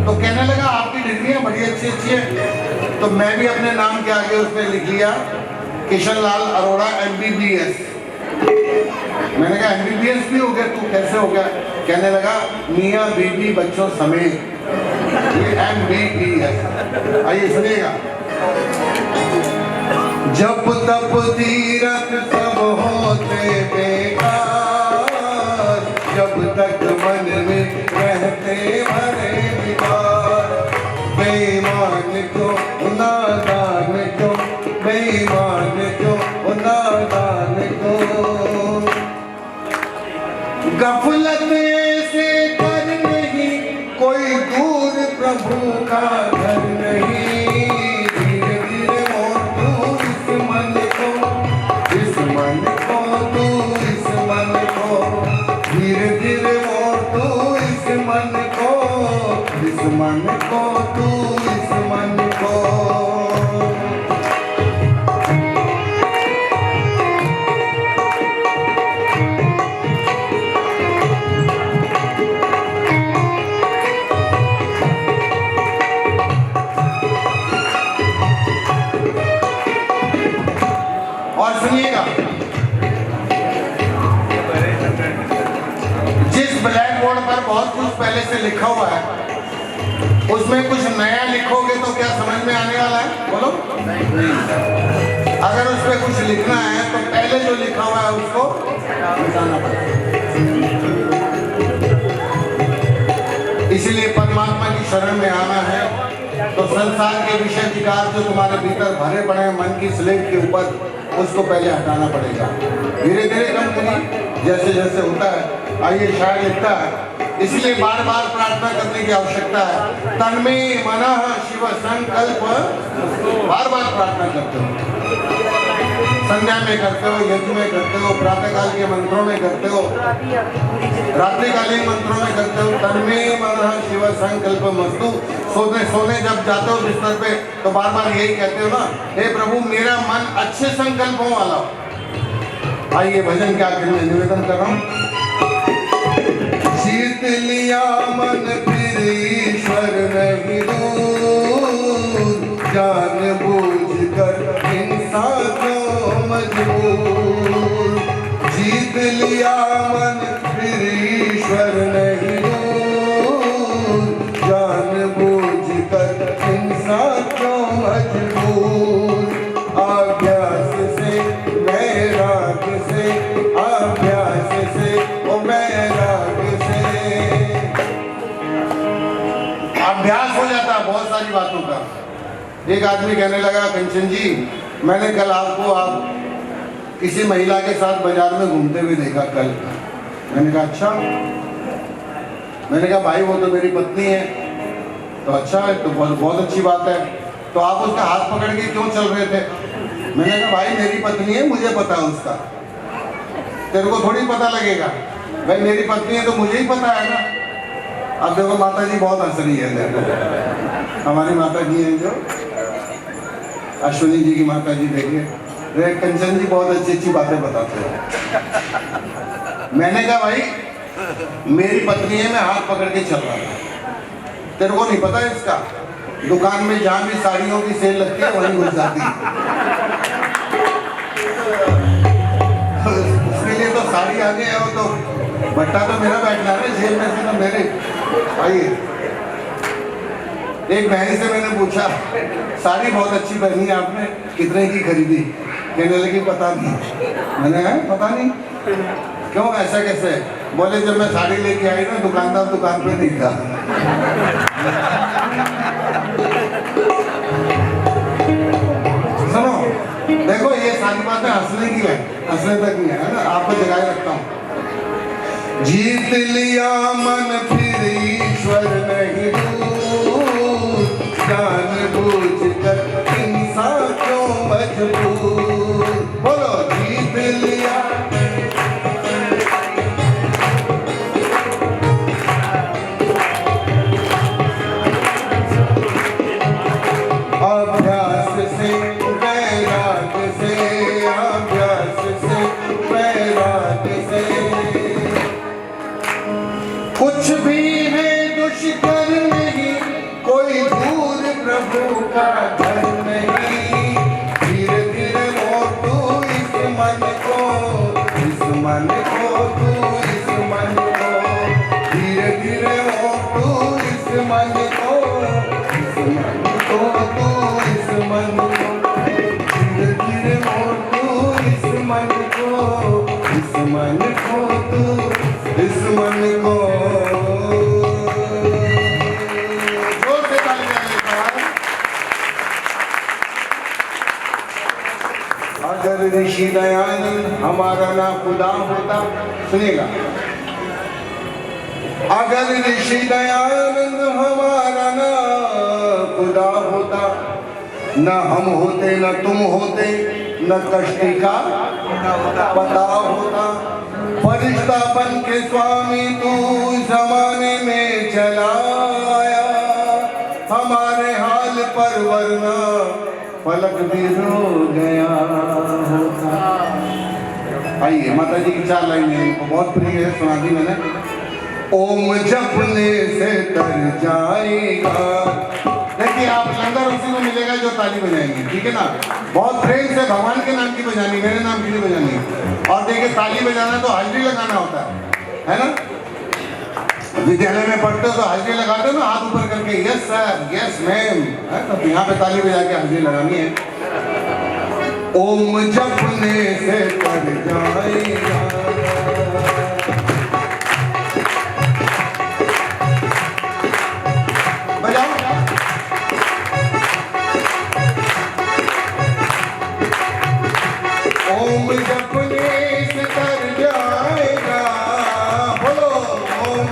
तो कहने लगा आपकी डिग्रियां बड़ी अच्छी है। तो मैं भी अपने नाम के आगे उसने लिख लिया किशन लाल अरोड़ा MBBS। मैंने कहा MBBS भी हो गया, तू कैसे हो गया? कहने लगा मियाँ बीबी बच्चों समेत, ये MBBS। आइए सुनिएगा। जब तप तीरथ सब होते बेकार, जब तक मन में रहते भरे विकार, बेईमान क्यों नादान क्यों, बेईमान क्यों नादान क्यों। गफलत से कर नहीं कोई दूर प्रभु का घर नहीं। धीरे धीरे मोर तू इस मन को, इस मन को तू इस मन को, धीरे धीरे मोर तू इस मन को, इस मन को तू इस मन को। और सुनिएगा, जिस ब्लैक बोर्ड पर बहुत कुछ पहले से लिखा हुआ है, उसमें कुछ नया लिखोगे तो क्या समझ में आने वाला है, बोलो? अगर उस पर कुछ लिखना है तो पहले जो लिखा हुआ है उसको मिटाना पड़ेगा। इसीलिए परमात्मा की शरण में आना है तो संसार के विषय विकार जो तुम्हारे भीतर भरे पड़े हैं मन की स्लेट के ऊपर, उसको पहले हटाना पड़ेगा। धीरे धीरे कम करिए, जैसे जैसे होता है। आइए शायर लिखता है, इसलिए बार बार प्रार्थना करने की आवश्यकता है। तन्मे मनः शिव संकल्प, बार बार प्रार्थना करते हो, संध्या में करते हो, यज्ञ में करते हो, प्रातःकाल के मंत्रों में करते हो, रात्रिकालीन मंत्रों में करते हो। तन्मे मनः शिव संकल्प मस्तु। सोने जब जाते हो बिस्तर पे तो बार बार यही कहते हो ना, हे प्रभु मेरा मन अच्छे संकल्पों वाला हो। आइए भजन के आखिर में निवेदन कर रहा हूँ। जीत लिया मन फिर ईश्वर नहीं दूर, जान बूझ कर इंसान को मजबूर। जीत लिया मन फिर ईश्वर नहीं दूर, जान बूझ कर इंसान को मजबूर। अभ्यास से वैराग से, अभ्यास से ओ वैराग से अभ्यास हो जाता है बहुत सारी बातों का। एक आदमी कहने लगा, कंचन जी मैंने कल आपको आप किसी महिला के साथ बाजार में घूमते हुए देखा कल। मैंने कहा अच्छा। मैंने कहा भाई वो तो मेरी पत्नी है। तो अच्छा है, तो बहुत अच्छी बात है। तो आप उसका हाथ पकड़ के क्यों चल रहे थे? मैंने कहा भाई मेरी पत्नी है, मुझे पता है उसका, तेरे को थोड़ी पता लगेगा। भाई मेरी पत्नी है तो मुझे ही पता है ना। अब देखो माता जी बहुत हंस रही है। देखो हमारी माता जी हैं जो अश्विनी जी की माता जी, देखिए कंचन जी बहुत अच्छी अच्छी बातें बताते हैं। मैंने कहा भाई मेरी पत्नी है, मैं हाथ पकड़ के चल रहा था, तेरे को नहीं पता है इसका? दुकान में जहाँ भी साड़ियों की सेल लगती है वहीं घुस जाती है। उसके लिए तो साड़ी आगे है, वो तो बट्टा तो मेरा बैठना है, जेल में से तो मेरे। आइए एक बहन से मैंने पूछा, साड़ी बहुत अच्छी पहनी है आपने, कितने की खरीदी? कहने लगी पता नहीं। मैंने कहा पता नहीं क्यों, ऐसा कैसे? बोले जब मैं साड़ी लेके आई ना दुकानदार दुकान पे नहीं था। सुनो देखो ये सारी बातें हंसने की है, हंसने तक नहीं है ना, आपको जगाए रखता हूँ। जीत लिया मन फिर ईश्वर नहीं दूर, जान बूझ कर इंसान क्यों मजबूर। बोलो जीत लिया अभ्यास से वैराग से, अभ्यास से वैराग से। कुछ भी है दुष्कर नहीं, कोई दूर प्रभु का घर नहीं। धीरे धीरे मोटू इस मन को, इस मन को तू, इस मन को धीरे धीरे मोटू इस मन को, इस मन को तू, इस मन को धीरे धीरे मोटू इस मन को, इस मन को तू, इस मन को। अगर ऋषि दयानंद हमारा ना खुदा होता, सुनिएगा, अगर ऋषि दयानंद हमारा ना खुदा होता, न हम होते न तुम होते, न कष्टी का पता होता। फरिश्ता बन के स्वामी तू जमाने में चला आया, हमारे हाल पर वरना पलक भी रो गया होता। आइए माता जी की 4 लाइनें इनको बहुत प्रिय है, सुना दी मैंने। ओम जपने से तर जाएगा। देखिए आप लंगर उसी को मिलेगा जो ताली बजाएंगे, ठीक है ना? बहुत प्रेम से भगवान के नाम की बजानी, मेरे नाम की नहीं बजानी। और देखिए ताली बजाना तो हाजिरी लगाना होता है ना? विद्यालय में पढ़ते हो तो हाजिरी लगाते हो ना, हाथ ऊपर करके, यस सर, यस मैम, तो यहाँ पे ताली बजा के हाजिरी लगानी है। ओम जपने से तर जाएगा, बजाओ। ओम जपने से तर जाएगा, बोलो ओम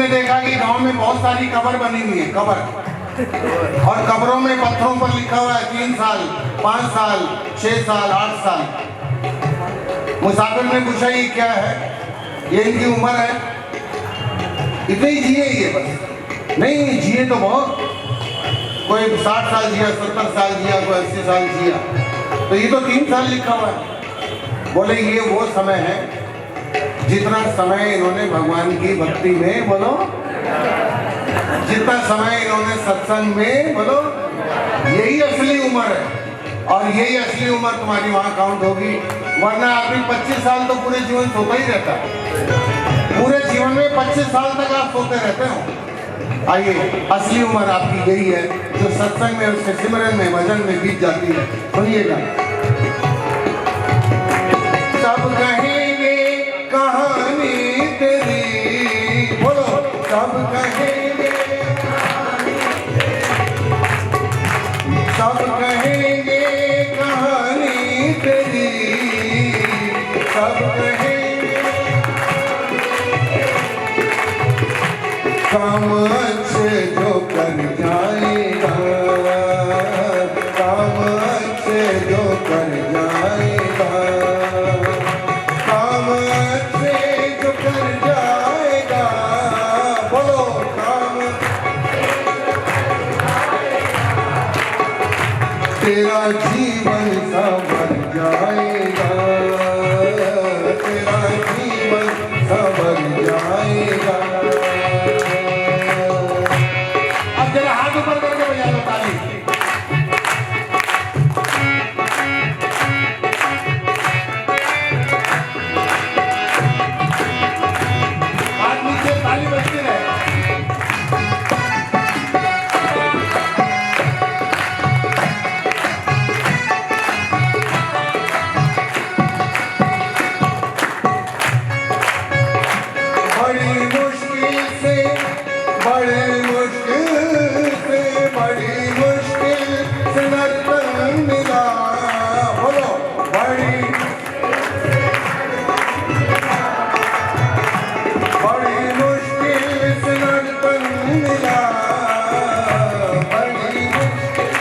तुमने देखा कि गांव में बहुत सारी कब्र बनी हुई है, कब्र, और कब्रों में पत्थरों पर लिखा हुआ है 3 साल, 5 साल, 6 साल, 8 साल। मुसाफिर ने पूछा ये क्या है? ये इनकी उम्र है, इतने ही जिए ये बस? नहीं, जिए तो बहुत, कोई 60 साल जिया, 70 साल जिया, कोई 80 साल जिया, तो ये तो 3 साल लिखा हुआ है। बोले ये वो समय है जितना समय इन्होंने भगवान की भक्ति में, बोलो, जितना समय इन्होंने सत्संग में, बोलो, यही असली उम्र है। और यही असली उम्र तुम्हारी वहां काउंट होगी, वरना आदमी 25 साल तो पूरे जीवन सोता ही रहता है। पूरे जीवन में 25 साल तक आप सोते रहते हो। आइए, असली उम्र आपकी यही है जो सत्संग में, उसके सिमरन में, भजन में बीत जाती है। सुनिएगा। सब कहेंगे कहानी तेरी, बोलो, सब कहेंगे, सब कहेंगे कहानी तेरी, सब कहेंगे काम अच्छे जो कर जाएगा, काम अच्छे जो कर जाएगा, काम अच्छे जो कर जाएगा, बोलो, काम तेरा जीवन संवर जाएगा, तेरा जीवन संवर जाएगा। अब जरा हाथ ऊपर करके बजा लो ताली। हाथ नीचे, ताली बजती रहे। बड़ी मुश्किल से, बड़ी मुश्किल से, बड़ी मुश्किल से नर्तन मिला, बोलो, बड़ी मुश्किल से नर्तन मिला, बड़ी मुश्किल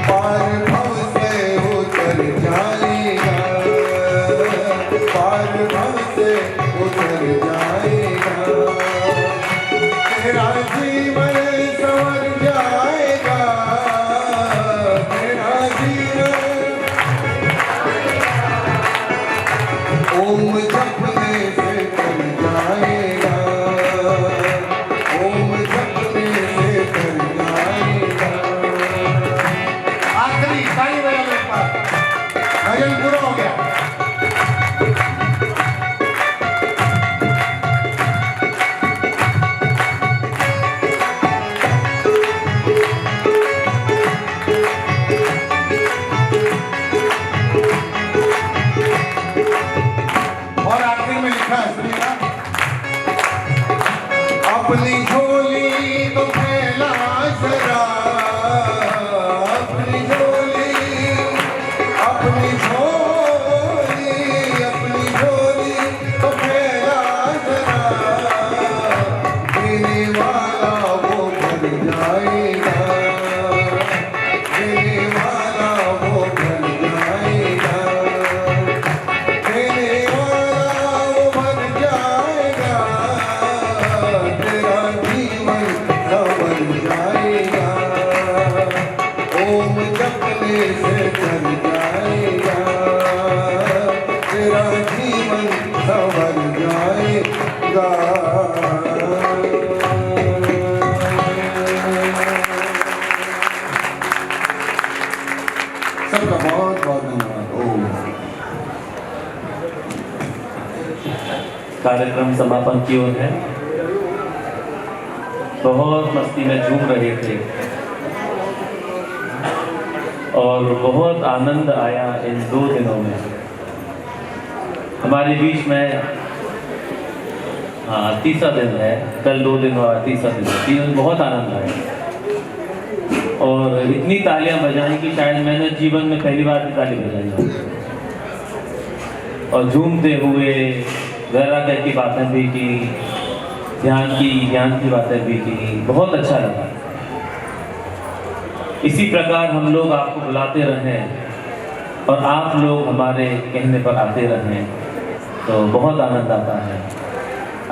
पार भव से उतर जाएगा, पार भव से उतर जाएगा, तेरा जीवन संवर जाएगा, तेरा जीवन ओम जपने से कर जाएगा, ओम जपने से कर जाएगा। आखिरी ताली बजा लो एक बार, भजन पूरा हो गया। और आखिर में लिखा है, सुनिएगा। अपनी झोली तो फैला जरा, अपनी झोली, अपनी झोली, अपनी झोली तो फैला जरा, देने वाला वो भर जाएगा, देने वाला वो भर जाएगा, देने वाला वो भर जाएगा, तेरा जीवन संवर जाएगा, ओम जपने से कर जाएगा, तेरा जीवन संवर जाएगा। सबका बहुत बहुत धन्यवाद। ओम। कार्यक्रम समापन की ओर है। बहुत मस्ती में झूम रहे थे और बहुत आनंद आया इन 2 दिनों में। हमारे बीच में तीसरा दिन है, कल 2 दिन हुआ, तीसरा दिन है। 3 दिन बहुत आनंद आया और इतनी तालियां बजाई कि शायद मैंने जीवन में पहली बार ताली बजाई और झूमते हुए वैराग्य की बातें भी की, ध्यान की, ज्ञान की बातें भी की, बहुत अच्छा लगा। इसी प्रकार हम लोग आपको बुलाते रहें और आप लोग हमारे कहने पर आते रहें तो बहुत आनंद आता है।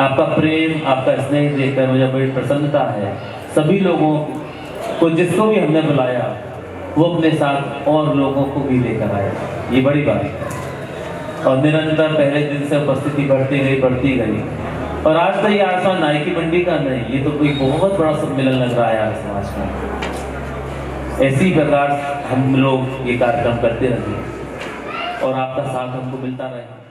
आपका प्रेम, आपका स्नेह देखकर मुझे बड़ी प्रसन्नता है। सभी लोगों को, जिसको भी हमने बुलाया, वो अपने साथ और लोगों को भी लेकर आया, ये बड़ी बात है। और निरंतर पहले दिन से उपस्थिति बढ़ती गई और आज तो ये आसमान नाई की मंडी का नहीं, ये तो कोई बहुत बड़ा सम्मेलन लग रहा है आज समाज में। इसी प्रकार हम लोग ये कार्यक्रम करते रहेंगे और आपका साथ हमको मिलता रहे।